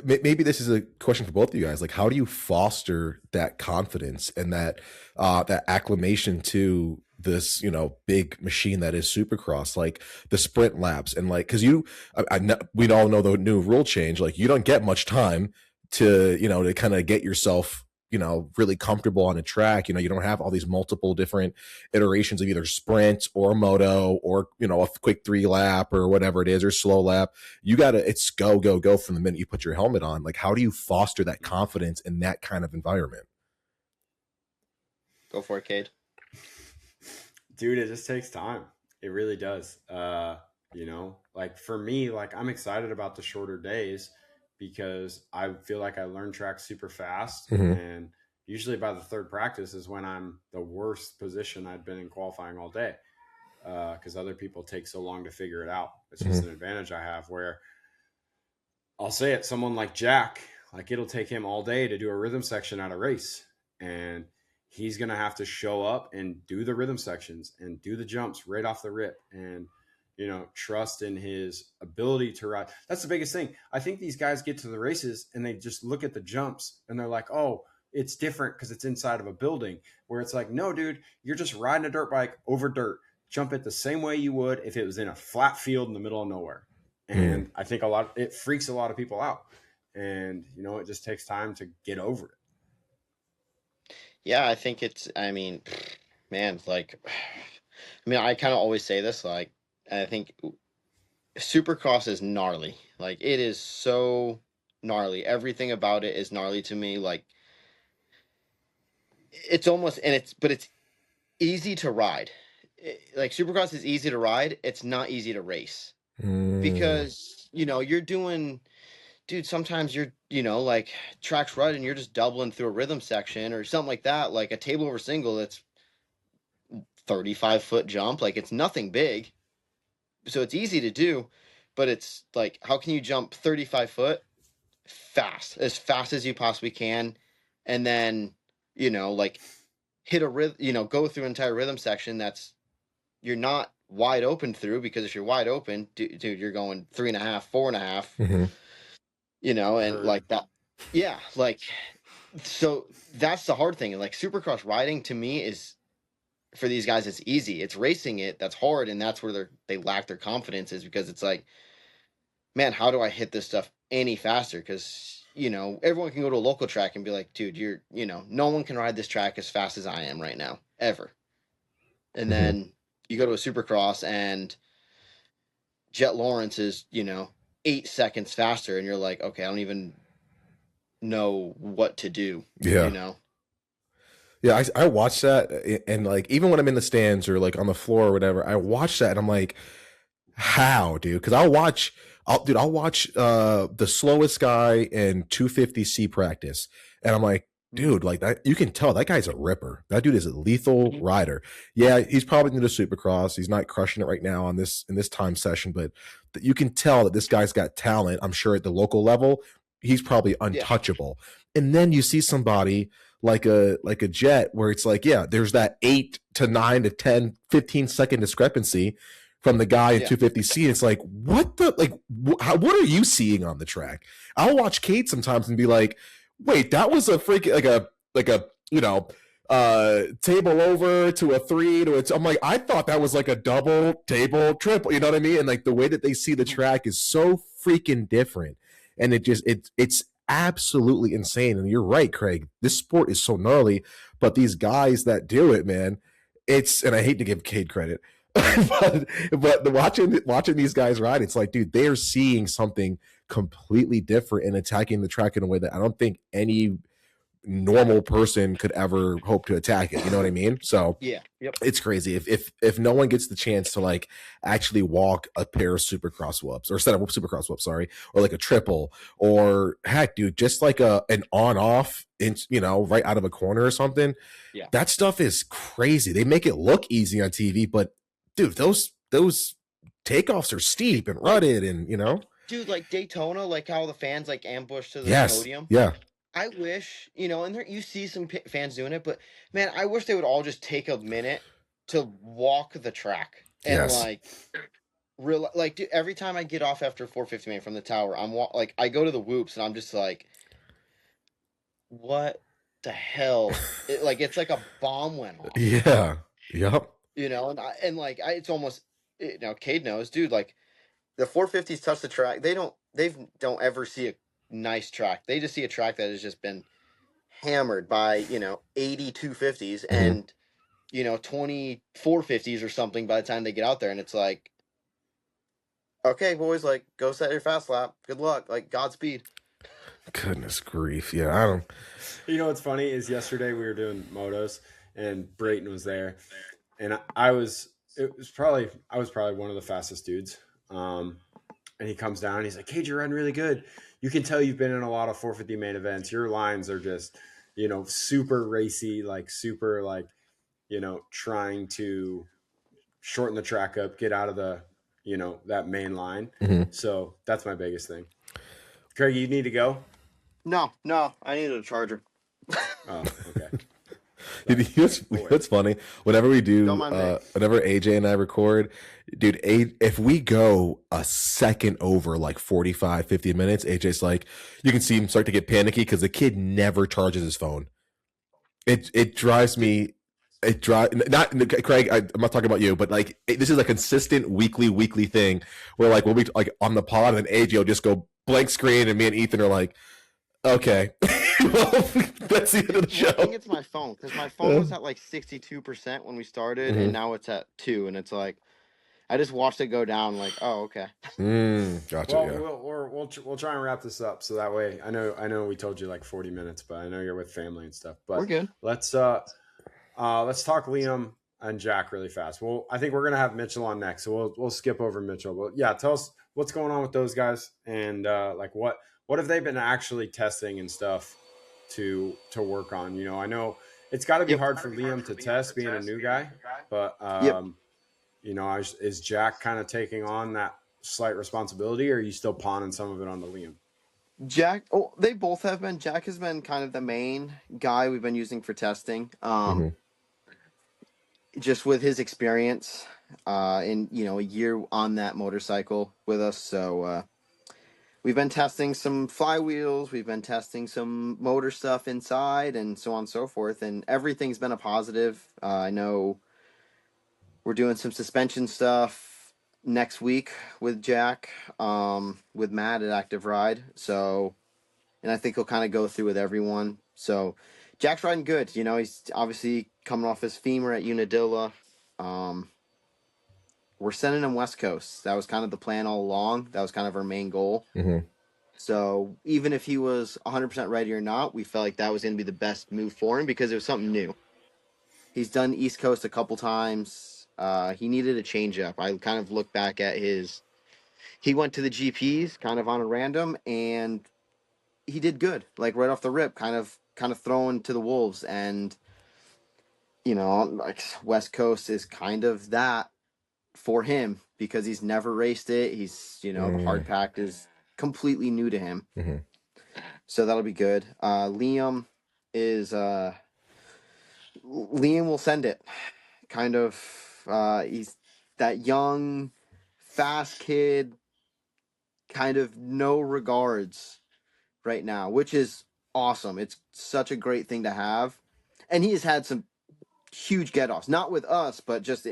maybe this is a question for both of you guys, like how do you foster that confidence and that acclimation to this, big machine that is Supercross, like the sprint laps, and like, cause we all know the new rule change, like you don't get much time to, to kind of get yourself, really comfortable on a track. You don't have all these multiple different iterations of either sprint or moto or, a quick 3-lap or whatever it is, or slow lap. It's go from the minute you put your helmet on. Like, how do you foster that confidence in that kind of environment? Go for it, Cade. Dude, it just takes time. It really does. Like for me, like I'm excited about the shorter days because I feel like I learn tracks super fast. And usually by the third practice is when I'm the worst position I'd been in qualifying all day. Because other people take so long to figure it out. It's just an advantage I have where I'll say it, someone like Jack, like it'll take him all day to do a rhythm section at a race. And he's going to have to show up and do the rhythm sections and do the jumps right off the rip and, trust in his ability to ride. That's the biggest thing. I think these guys get to the races and they just look at the jumps and they're like, oh, it's different because it's inside of a building, where it's like, no, dude, you're just riding a dirt bike over dirt. Jump it the same way you would if it was in a flat field in the middle of nowhere. And I think it freaks a lot of people out. And, it just takes time to get over it. Yeah, I think it's. I mean, man, like, I mean, I kind of always say this. Like, I think Supercross is gnarly. Like, it is so gnarly. Everything about it is gnarly to me. Like, it's almost, and but it's easy to ride. Like, Supercross is easy to ride. It's not easy to race because you're doing, dude. Sometimes like track's rut and you're just doubling through a rhythm section or something like that. Like a table over single that's 35-foot jump. Like, it's nothing big, so it's easy to do. But it's like, how can you jump 35 foot as fast as you possibly can, and then like hit a rhythm, go through an entire rhythm section that's you're not wide open through, because if you're wide open, dude, you're going 3.5, 4.5, and like that. Yeah, like, so that's the hard thing. And like Supercross riding to me is, for these guys, it's easy. It's racing it that's hard, and that's where they lack their confidence, is because it's like, man, how do I hit this stuff any faster? Because everyone can go to a local track and be like, dude, no one can ride this track as fast as I am right now, ever. And then you go to a Supercross and Jet Lawrence is 8 seconds faster, and you're like, okay, I don't even know what to do. Yeah. Yeah, I watch that, and like, even when I'm in the stands or like on the floor or whatever, I watch that and I'm like, how, dude? Because I'll watch the slowest guy in 250C practice, and I'm like, dude, like that, you can tell that guy's a ripper. That dude is a lethal rider. Yeah, he's probably new to Supercross. He's not crushing it right now in this time session, but you can tell that this guy's got talent. I'm sure at the local level, he's probably untouchable. Yeah. And then you see somebody like a Jet, where it's like, yeah, there's that 8 to 9 to 10, 15 second discrepancy from the guy in 250C. It's like, what are you seeing on the track? I'll watch Cade sometimes and be like, wait, that was a freaking like a table over to a 3 to a I'm like, I thought that was like a double table triple, you know what I mean? And like the way that they see the track is so freaking different, and it's absolutely insane. And you're right, Craig, this sport is so gnarly, but these guys that do it, man, and I hate to give Cade credit, but watching these guys ride, it's like, dude, they are seeing something completely different and attacking the track in a way that I don't think any normal person could ever hope to attack it. You know what I mean? So yeah, it's crazy. If no one gets the chance to like actually walk a pair of Supercross whoops, or set up Supercross whoops, sorry, or like a triple, or heck, dude, just like an on-off, right out of a corner or something. Yeah, that stuff is crazy. They make it look easy on TV, but dude, those takeoffs are steep and rutted, and dude, like Daytona, like how the fans like ambush to the podium. Yeah. I wish, and you see some fans doing it, but man, I wish they would all just take a minute to walk the track and dude, every time I get off after 450 man from the tower, I go to the whoops and I'm just like, what the hell? It's like a bomb went off. Yeah. Yep. It's almost, Cade knows, dude, like the 450s touch the track. They don't ever see a nice track. They just see a track that has just been hammered by 80 250s and 20 450s or something by the time they get out there, and it's like, okay, boys, like, go set your fast lap, good luck, like, Godspeed. Goodness grief. Yeah, I don't. What's funny is yesterday we were doing motos and Brayton was there, and I was probably one of the fastest dudes, and he comes down and he's like, Cade, you're running really good. You can tell you've been in a lot of 450 main events. Your lines are just, super racy, like super, like, trying to shorten the track up, get out of the, that main line. Mm-hmm. So that's my biggest thing. Craig, you need to go? No, I needed a charger. Oh, okay. It's funny. Whenever we do, whenever AJ and I record, dude, if we go a second over like 45, 50 minutes, AJ's like, you can see him start to get panicky because the kid never charges his phone. It drives me. Not Craig. I'm not talking about you, but like this is a consistent weekly thing where like we'll be like on the pod and AJ will just go blank screen, and me and Ethan are like, okay. Well, that's the end of the show. I think it's my phone because my phone was at like 62% when we started, and now it's at 2, and it's like I just watched it go down. Like, oh, okay. Gotcha. Well, we'll try and wrap this up so that way I know we told you like 40 minutes, but I know you're with family and stuff. But We're good. Let's talk Liam and Jack really fast. Well, I think we're gonna have Mitchell on next, so we'll skip over Mitchell. But yeah, tell us what's going on with those guys and like what have they been actually testing and stuff to work on. You know, I know it's got to be hard for Liam to test being a new guy, but you know, is Jack kind of taking on that slight responsibility, or are you still pawning some of it on the Liam? Jack, they both have been. Jack has been kind of the main guy we've been using for testing. Just with his experience in, you know, a year on that motorcycle with us. So we've been testing some flywheels, we've been testing some motor stuff inside, and so on and so forth, and everything's been a positive. I know we're doing some suspension stuff next week with Jack, with Matt at Active Ride. So, and I think he'll kind of go through with everyone. So Jack's riding good. You know, he's obviously coming off his femur at Unadilla. We're sending him West Coast. That was kind of the plan all along. That was kind of our main goal. So even if he was 100% ready or not, we felt like that was going to be the best move for him because it was something new. He's done East Coast a couple times. He needed a change up. I kind of look back at he went to the GPs kind of on a random, and he did good, like right off the rip, kind of thrown to the wolves. And, you know, like West Coast is kind of that for him because he's never raced it. He's, you know, the hard pack is completely new to him. So that'll be good. Liam will send it. Kind of, he's that young, fast kid, kind of no regards right now, which is awesome. It's such a great thing to have. And he has had some huge get-offs, not with us, but just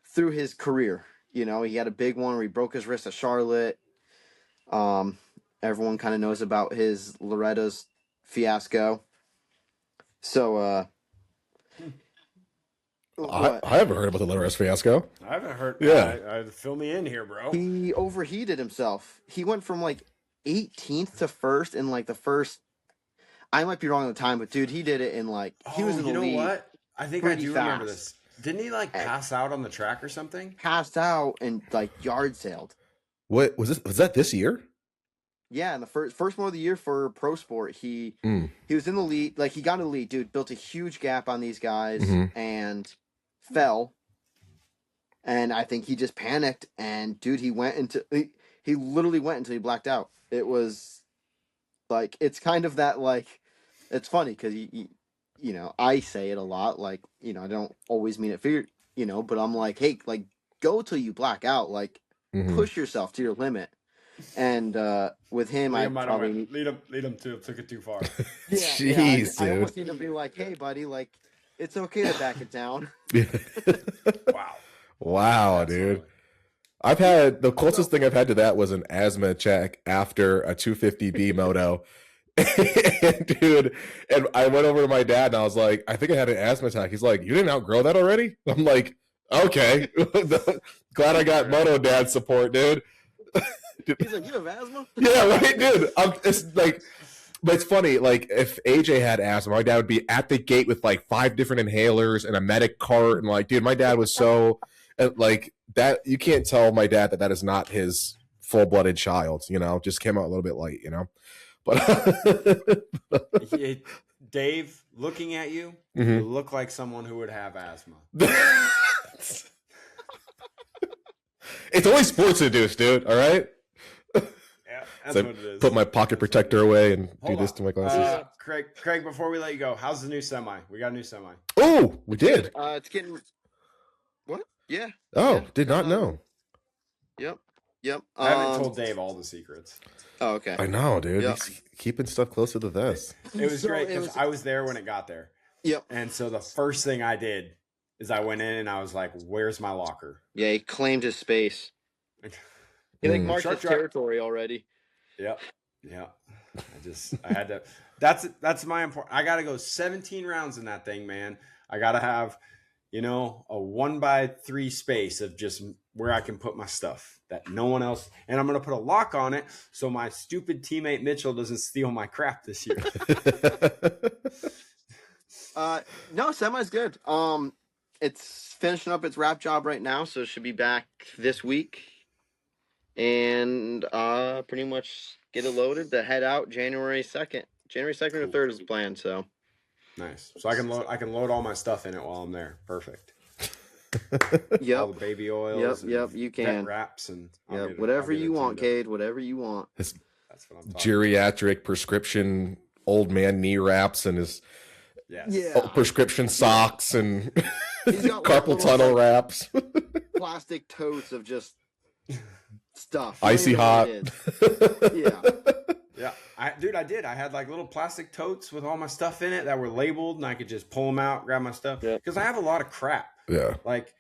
through his career. You know, he had a big one where he broke his wrist at Charlotte. Everyone kind of knows about his Loretta's fiasco. So, I haven't heard about the Loretta's fiasco. I haven't heard. Yeah. Fill me in here, bro. He overheated himself. He went from like 18th to first in like the first. I might be wrong on the time, but dude, he did it in like he was in the lead. You know what? I think I do remember this. Didn't he like pass out on the track or something? Passed out and like yard sailed. What was this? Was that this year? Yeah, in the first moto of the year for Pro Sport, he was in the lead. Like he got in the lead, dude. Built a huge gap on these guys and fell. And I think he just panicked. And dude, he literally went until he blacked out. It was like it's kind of that like it's funny because you know, I say it a lot. Like, you know, I don't always mean it for you know, but I'm like, hey, like go till you black out. Like push yourself to your limit. And with him, I probably lead him to took it too far. Jeez, I almost need to be like, hey, buddy, like it's okay to back it down. Wow, dude. I've had the closest thing I've had to that was an asthma check after a 250B moto. And I went over to my dad and I was like, I think I had an asthma attack. He's like, you didn't outgrow that already? I'm like, okay. Glad I got moto dad support, dude. He's like, you have asthma? Yeah, right, dude. It's like, but it's funny. Like, if AJ had asthma, my dad would be at the gate with like 5 different inhalers and a medic cart, and like, dude, my dad was so like that. You can't tell my dad that is not his full-blooded child. You know, just came out a little bit late. You know, but Dave, looking at you, you look like someone who would have asthma. It's only sports induced, dude. All right. That's so what it is. Put my pocket protector away and do this to my glasses. Kraig, before we let you go, how's the new semi? We got a new semi. Oh, we did. It's getting what? Yeah. Oh, yeah. Did not know. Yep. I haven't told Dave all the secrets. Oh, okay. I know, dude. Yep. He's keeping stuff close to the vest. It was great because I was there when it got there. Yep. And so the first thing I did is I went in and I was like, "Where's my locker?" Yeah, he claimed his space. He like marked his territory already. Yep. I had to. That's my important. I got to go 17 rounds in that thing, man. I got to have, a 1x3 space of just where I can put my stuff that no one else. And I'm going to put a lock on it so my stupid teammate Mitchell doesn't steal my crap this year. No, semi's good. It's finishing up its wrap job right now, so it should be back this week. And pretty much get it loaded to head out January 2nd. January 2nd or 3rd is the plan, so. Nice. So I can load all my stuff in it while I'm there. Perfect. Yep. All the baby oils. Yep, you can. Wraps and whatever you want, Cade, whatever you want. His That's what I'm talking geriatric prescription old man knee wraps and his prescription socks and He's got carpal tunnel wraps. Plastic totes of just stuff. Icy hot. Yeah. Yeah, I did. I had like little plastic totes with all my stuff in it that were labeled, and I could just pull them out, grab my stuff. Because I have a lot of crap. Yeah. Like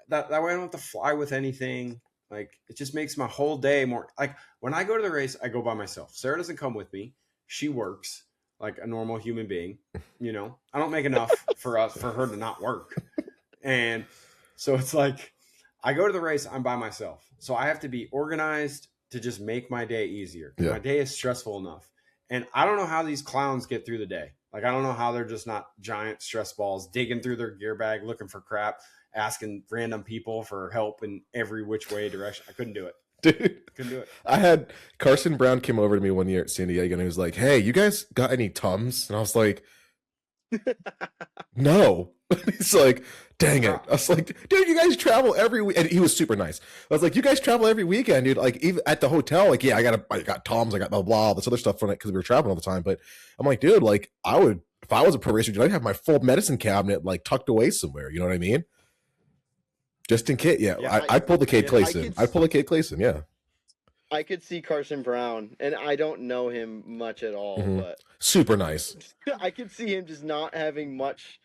that way I don't have to fly with anything. Like it just makes my whole day more. Like when I go to the race, I go by myself. Sarah doesn't come with me. She works like a normal human being. I don't make enough for her to not work. And so it's like I go to the race, I'm by myself. So I have to be organized to just make my day easier. Yeah. My day is stressful enough. And I don't know how these clowns get through the day. Like, I don't know how they're just not giant stress balls digging through their gear bag, looking for crap, asking random people for help in every which way direction. I couldn't do it. Dude, couldn't do it. I had Carson Brown came over to me one year at San Diego and he was like, "Hey, you guys got any Tums?" And I was like, "No." He's like, "Dang it." I was like, "Dude, you guys travel every week." And he was super nice. I was like, "You guys travel every weekend, dude." Like, even at the hotel, like, yeah, I got Tums, I got blah, blah, all this other stuff from it because we were traveling all the time. But I'm like, dude, like, I would, if I was a pro racer, dude, I'd have my full medicine cabinet, like, tucked away somewhere. You know what I mean? Just in case. Yeah. I pulled the Cade Clason. I pulled the Cade Clason, yeah. I could see Carson Brown, and I don't know him much at all, but super nice. I could see him just not having much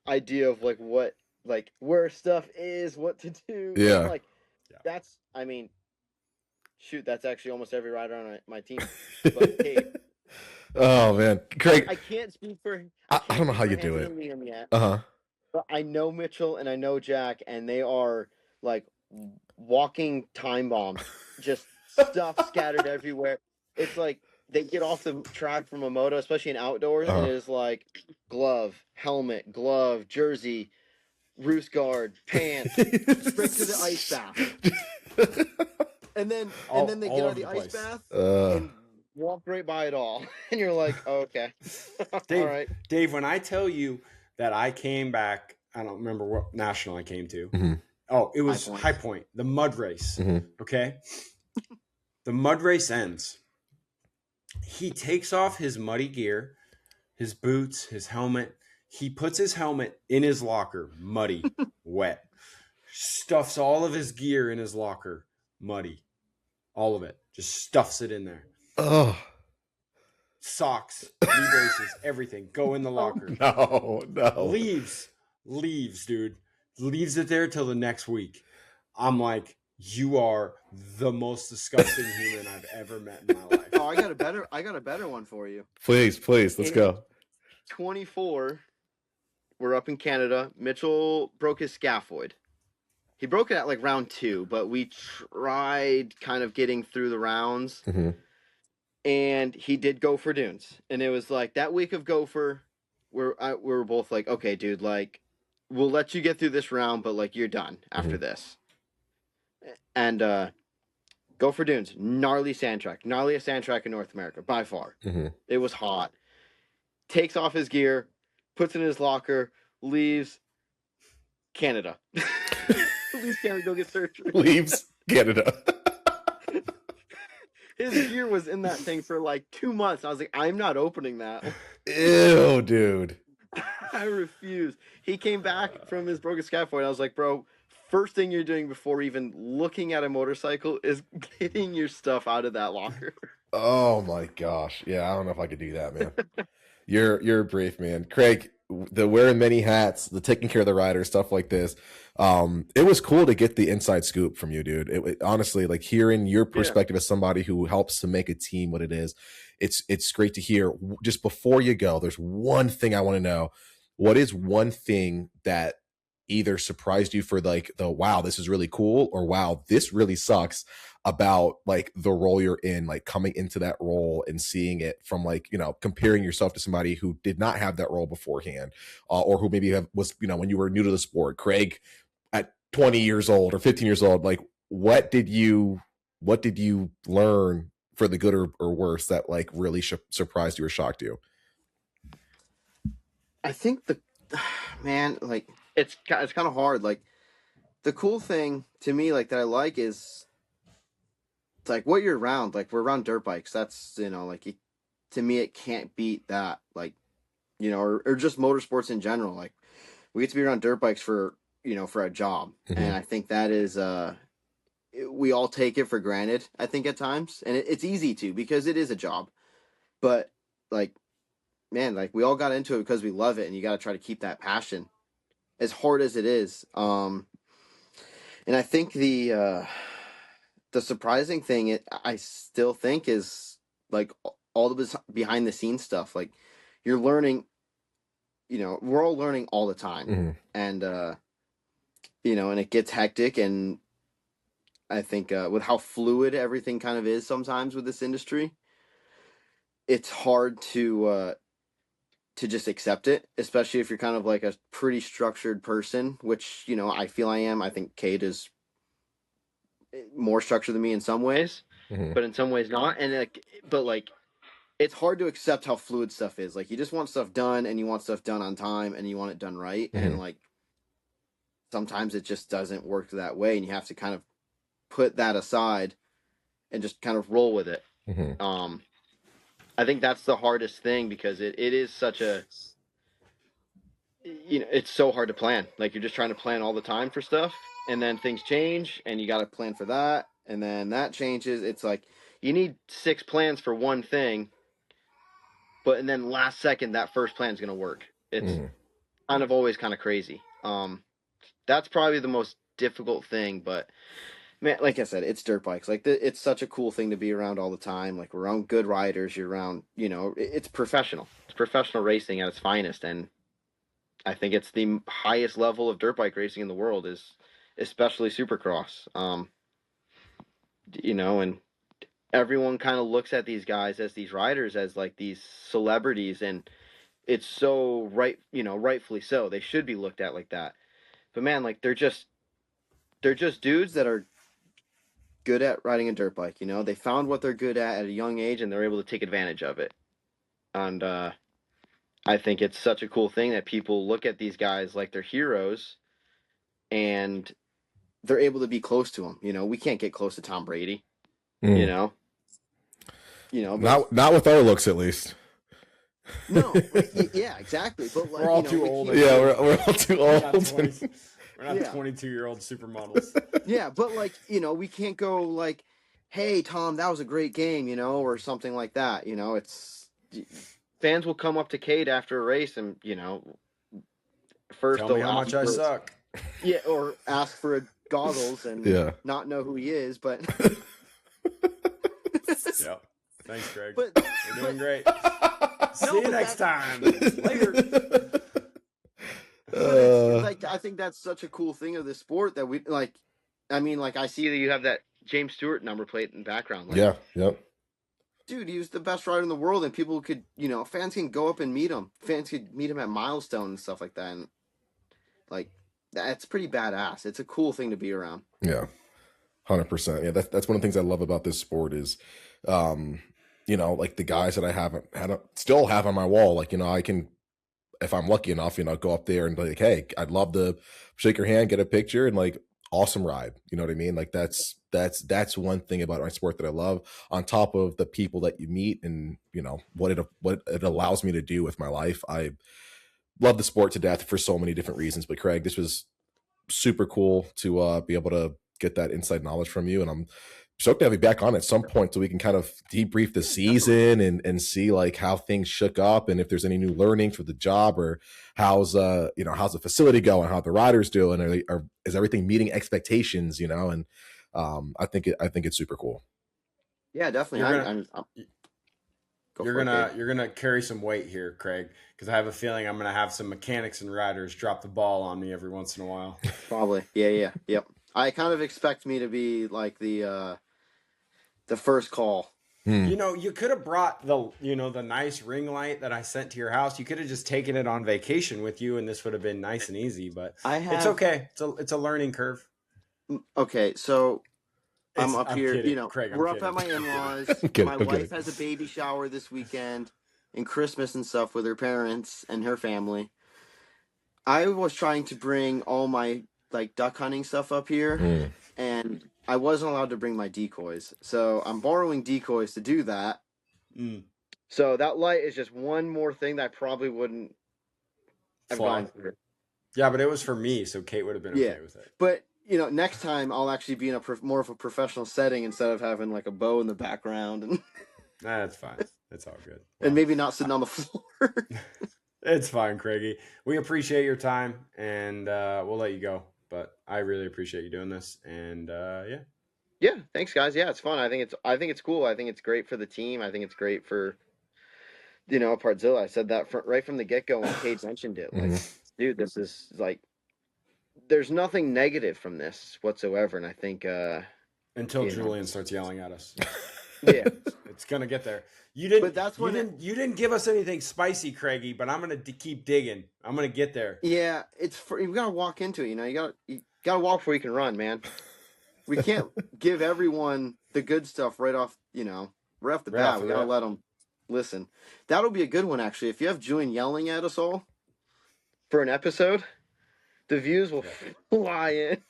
idea of like what, like where stuff is, what to do. Yeah, like that's, I mean, shoot, that's actually almost every rider on my team. But hey, oh man, Kraig, I can't speak for. I don't know how you do it. Yet, but I know Mitchell and I know Jack, and they are like walking time bombs, just stuff scattered everywhere. It's like they get off the track from a moto, especially in outdoors, and it is like glove, helmet, jersey, roost guard, pants, straight to the ice bath. and then they get out of the ice bath and walk right by it all. And you're like, oh, okay. Dave, all right. Dave, when I tell you that I came back, I don't remember what national I came to. Oh, it was High Point, the mud race. Okay. The mud race ends. He takes off his muddy gear, his boots, his helmet. He puts his helmet in his locker, muddy, wet. Stuffs all of his gear in his locker, muddy. All of it. Just stuffs it in there. Oh. Socks, knee braces, everything. Go in the locker. No. Leaves, dude. Leaves it there till the next week. I'm like, you are the most disgusting human I've ever met in my life. Oh, I got a better one for you. Please, let's go. 24, we're up in Canada. Mitchell broke his scaphoid. He broke it at like round 2, but we tried kind of getting through the rounds. And he did Gopher Dunes. And it was like that week of Gopher, we were both like, okay, dude, like, we'll let you get through this round, but like, you're done after this. And Gopher Dunes, gnarliest sand track in North America by far. It was hot. Takes off his gear, puts it in his locker, leaves Canada. Leaves Canada to go get surgery. Leaves Canada. His gear was in that thing for like 2 months. I was like, I'm not opening that. Ew, dude. I refuse. He came back from his broken scaphoid. I was like, bro, first thing you're doing before even looking at a motorcycle is getting your stuff out of that locker. Oh my gosh. Yeah, I don't know if I could do that, man. You're a brave man, Kraig. The wearing many hats, the taking care of the riders, stuff like this. It was cool to get the inside scoop from you, dude. Honestly, like hearing your perspective as somebody who helps to make a team what it is. It's great to hear. Just before you go, there's one thing I want to know. What is one thing that either surprised you for like the wow, this is really cool, or wow, this really sucks about like the role you're in, like coming into that role and seeing it from like, you know, comparing yourself to somebody who did not have that role beforehand, or who maybe was, you know, when you were new to the sport, Kraig at 20 years old or 15 years old, like what did you learn for the good or worse that like really surprised you or shocked you? I think man, like it's kind of hard. Like the cool thing to me, like that I like is like what you're around. Like we're around dirt bikes. That's, you know, like to me it can't beat that. Like, you know, or just motorsports in general. Like we get to be around dirt bikes for, you know, for a job, and I think that is we all take it for granted. I think at times, and it's easy to because it is a job, but like, man, like we all got into it because we love it, and you got to try to keep that passion as hard as it is. And I think the surprising thing I still think is like all the behind the scenes stuff. Like you're learning, you know, we're all learning all the time, and you know, and it gets hectic, and I think with how fluid everything kind of is sometimes with this industry, it's hard to just accept it, especially if you're kind of like a pretty structured person, which, you know, I feel I am. I think Cade is more structured than me in some ways, but in some ways not. And like, but like, it's hard to accept how fluid stuff is. Like you just want stuff done, and you want stuff done on time, and you want it done right. And like, sometimes it just doesn't work that way, and you have to kind of put that aside and just kind of roll with it. I think that's the hardest thing because it is such a, you know, it's so hard to plan. Like you're just trying to plan all the time for stuff, and then things change, and you got to plan for that, and then that changes. It's like you need 6 plans for one thing, but and then last second that first plan is going to work. It's kind of always kind of crazy. That's probably the most difficult thing, but man, like I said, it's dirt bikes. Like it's such a cool thing to be around all the time. Like we're around good riders. You're around, you know, it's professional. It's professional racing at its finest, and I think it's the highest level of dirt bike racing in the world, is especially Supercross. You know, and everyone kind of looks at these guys as these riders as like these celebrities, and it's so right, you know, rightfully so. They should be looked at like that. But man, like they're just dudes that are good at riding a dirt bike. You know, they found what they're good at a young age, and they're able to take advantage of it. And I think it's such a cool thing that people look at these guys like they're heroes, and they're able to be close to them. You know, we can't get close to Tom Brady. You know, not with our looks, at least. No, like, yeah, exactly. But like, we're all too old. Yeah, we're all too old. We're not 22-year-old supermodels. Yeah, but like, you know, we can't go like, hey, Tom, that was a great game, you know, or something like that. You know, it's fans will come up to Cade after a race and, you know, first tell me how much I suck. Yeah, or ask for goggles and not know who he is, but yeah. Thanks, Kraig. But you're doing great. See you next time. Later. Like I think that's such a cool thing of the sport that we like. I mean, like I see that you have that James Stewart number plate in the background. Like, yeah, yep. Dude, he was the best rider in the world, and people could, you know, fans can go up and meet him. Fans could meet him at Milestone and stuff like that, and like that's pretty badass. It's a cool thing to be around. Yeah, 100%. Yeah, that's one of the things I love about this sport is, you know, like the guys that I still have on my wall. Like, you know, I can, if I'm lucky enough, you know, go up there and be like, hey, I'd love to shake your hand, get a picture, and like, awesome ride. You know what I mean? Like that's one thing about my sport that I love, on top of the people that you meet and, you know, what it allows me to do with my life. I love the sport to death for so many different reasons. But Kraig, this was super cool to be able to get that inside knowledge from you. And I'm stoked to have you back on at some point so we can kind of debrief the season and see like how things shook up and if there's any new learnings for the job or how's how's the facility going, how the riders doing, is everything meeting expectations, and I think it's super cool. Yeah, definitely. You're gonna carry some weight here, Craig, because I have a feeling I'm gonna have some mechanics and riders drop the ball on me every once in a while. Probably. Yeah. Yep. I kind of expect me to be like the first call. You could have brought the nice ring light that I sent to your house. You could have just taken it on vacation with you, and this would have been nice and easy. But it's okay. It's a learning curve. Okay, so I'm up here. Kidding. Craig, we're up at my in-laws. My wife has a baby shower this weekend and Christmas and stuff with her parents and her family. I was trying to bring all my like duck hunting stuff up here, and I wasn't allowed to bring my decoys. So I'm borrowing decoys to do that. So that light is just one more thing that I probably wouldn't have gone through. Yeah, but it was for me, so Kate would have been okay with it. But next time I'll actually be in a more of a professional setting instead of having like a bow in the background. And that's fine. It's all good. And maybe not sitting on the floor. It's fine, Craigie. We appreciate your time, and we'll let you go. But I really appreciate you doing this, and yeah. Thanks, guys. Yeah, it's fun. I think it's cool. I think it's great for the team. I think it's great for Partzilla. I said that right from the get go when Cade mentioned it. Like, dude, this is like. There's nothing negative from this whatsoever, and I think until Julian starts yelling at us. Yeah, it's gonna get there. You didn't. But that's when you didn't give us anything spicy, Craigie. But I'm gonna keep digging. I'm gonna get there. Yeah, you gotta walk into it. You gotta walk before you can run, man. We can't give everyone the good stuff right off the bat. We gotta let them listen. That'll be a good one, actually. If you have Julian yelling at us all for an episode. The views will fly in.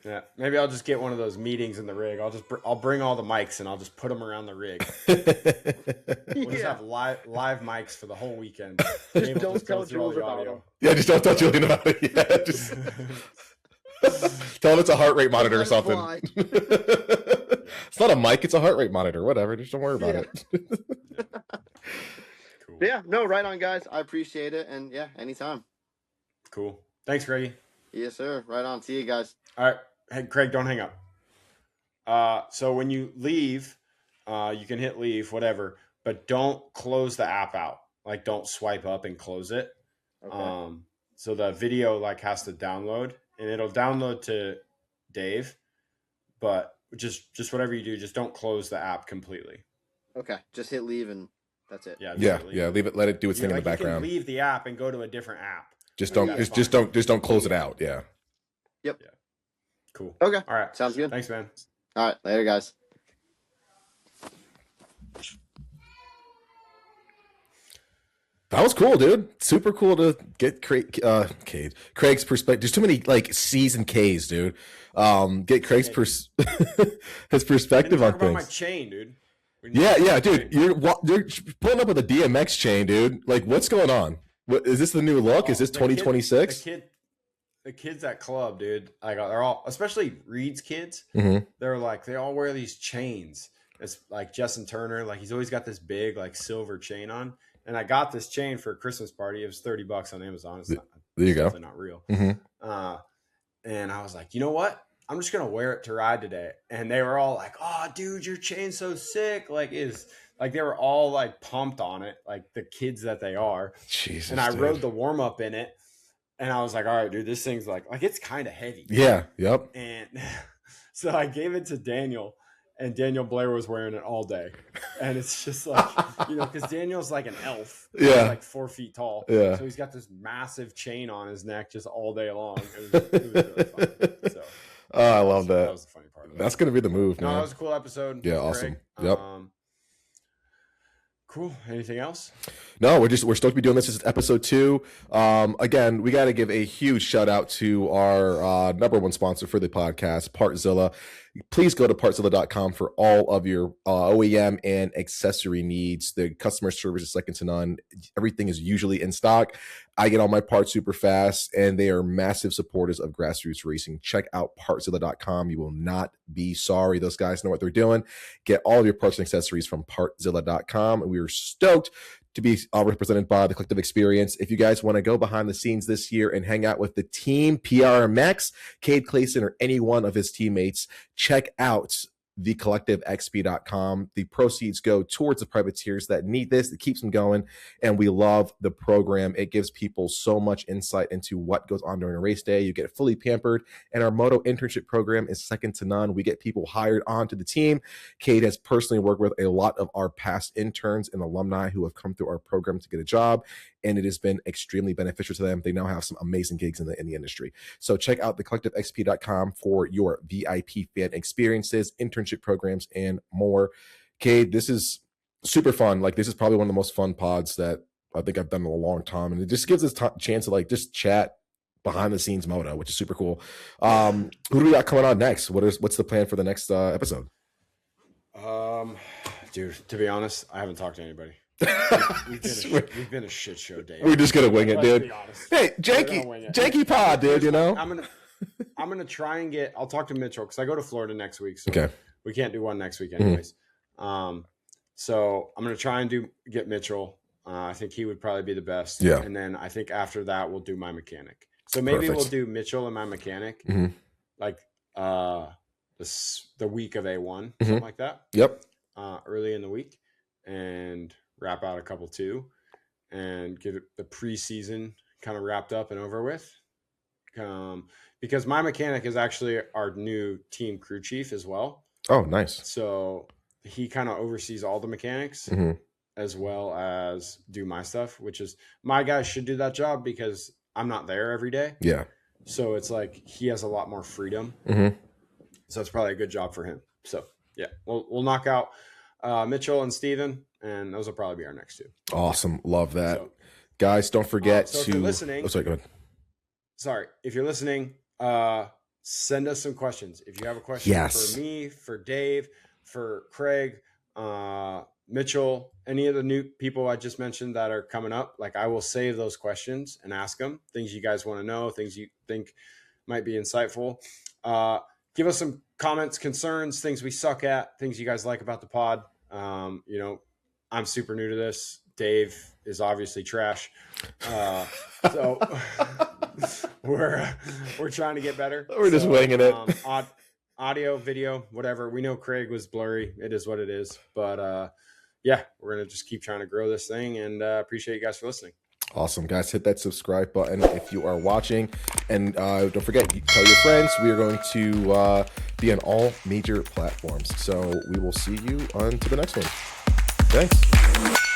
Yeah, maybe I'll just get one of those meetings in the rig. I'll bring all the mics and I'll just put them around the rig. We'll just have live mics for the whole weekend. Just don't tell Jules about them. Yeah, just don't tell Julian about it. Yeah, just tell him it's a heart rate monitor or something. It's not a mic; it's a heart rate monitor. Whatever. Just don't worry about it. Cool. Yeah, no, right on, guys. I appreciate it, and yeah, anytime. Cool. Thanks, Craigie. Yes, sir. Right on. See you guys. All right. Hey, Craig, don't hang up. So when you leave, you can hit leave, whatever, but don't close the app out. Like, don't swipe up and close it. Okay. So the video has to download, and it'll download to Dave, but just whatever you do, just don't close the app completely. Okay. Just hit leave and that's it. Yeah. Leave it. Let it do its thing in the background. You can leave the app and go to a different app. Just don't close it out. Yeah. Yep. Yeah. Cool. Okay. All right. Sounds good. Thanks, man. All right. Later, guys. That was cool, dude. Super cool to get Craig's perspective. There's too many seasoned K's, dude. Get Craig's his perspective on things. About my chain, dude. Yeah, dude. You're pulling up with a DMX chain, dude. Like, what's going on? What is this the new look? Is this 2026? The kids at club, dude. Like, they're all, especially Reed's kids. Mm-hmm. They all wear these chains. It's like Justin Turner. Like, he's always got this big silver chain on. And I got this chain for a Christmas party. It was $30 on Amazon. It's there you go. Not real. Mm-hmm. And I was like, you know what? I'm just gonna wear it to ride today. And they were all like, "Oh, dude, your chain's so sick!" They were all pumped on it, like the kids that they are. Jesus, and I dude. rode the warm up in it, and I was like, "All right, dude, this thing's like it's kind of heavy." Yeah. Yep. And so I gave it to Daniel, and Daniel Blair was wearing it all day. And it's just because Daniel's like an elf. Yeah. He's 4 feet tall. Yeah. So he's got this massive chain on his neck just all day long. It was really fun. So. I love that. That was the funny part of it. That's going to be the move, man. No, that was a cool episode. Yeah, awesome. Yep. Cool. Anything else? No, we're stoked to be doing this. This is episode 2. Again, we got to give a huge shout out to our number one sponsor for the podcast, Partzilla. please go to Partzilla.com for all of your OEM and accessory needs. The customer service is second to none. Everything is usually in stock. I get all my parts super fast, and they are massive supporters of grassroots racing. Check out Partzilla.com. You will not be sorry. Those guys know what they're doing. Get all of your parts and accessories from Partzilla.com. And we are stoked to be represented by the Collective Experience. If you guys want to go behind the scenes this year and hang out with the Team PRMX, Cade, Clason, or any one of his teammates, check out thecollectivexp.com. The proceeds go towards the privateers that need this. It keeps them going, and we love the program. It gives people so much insight into what goes on during a race day. You get fully pampered, and our moto internship program is second to none. We get people hired onto the team. Cade has personally worked with a lot of our past interns and alumni who have come through our program to get a job, and it has been extremely beneficial to them. They now have some amazing gigs in the industry. So check out thecollectivexp.com for your VIP fan experiences, internship programs, and more. Cade, this is super fun. Like, this is probably one of the most fun pods that I think I've done in a long time, and it just gives us chance to like just chat behind the scenes moto, which is super cool. Who do we got coming on next? What's the plan for the next episode? Dude, to be honest, I haven't talked to anybody. We've been a shit show, Dave. We're just gonna wing it, dude. Hey, janky pod, dude. You know, I'm gonna try and get. I'll talk to Mitchell because I go to Florida next week, so okay. We can't do one next week, anyways. So I'm gonna try and get Mitchell. I think he would probably be the best. Yeah. And then I think after that we'll do my mechanic. So maybe we'll do Mitchell and my mechanic, like the week of A1, something like that. Yep. Early in the week, and wrap out a couple too, and get the preseason kind of wrapped up and over with. Because my mechanic is actually our new team crew chief as well. Oh, nice. So he kind of oversees all the mechanics as well as do my stuff, which is my guys should do that job because I'm not there every day. Yeah. So it's like he has a lot more freedom. So it's probably a good job for him. So yeah, we'll knock out Mitchell and Steven, and those will probably be our next two. Awesome. Love that. So, guys, don't forget so if you're listening. Oh, sorry, go ahead. Sorry. If you're listening, send us some questions. If you have a question for me, for Dave, for Craig, Mitchell, any of the new people I just mentioned that are coming up, like I will save those questions and ask them things you guys want to know, things you think might be insightful. Give us some comments, concerns, things we suck at, things you guys like about the pod. You know, I'm super new to this. Dave is obviously trash. So we're trying to get better. We're just winging it. Audio, video, whatever. We know Craig was blurry. It is what it is. But yeah, we're going to just keep trying to grow this thing, and appreciate you guys for listening. Awesome, guys. Hit that subscribe button if you are watching. And don't forget, tell your friends. We are going to be on all major platforms. So we will see you on to the next one. Thanks.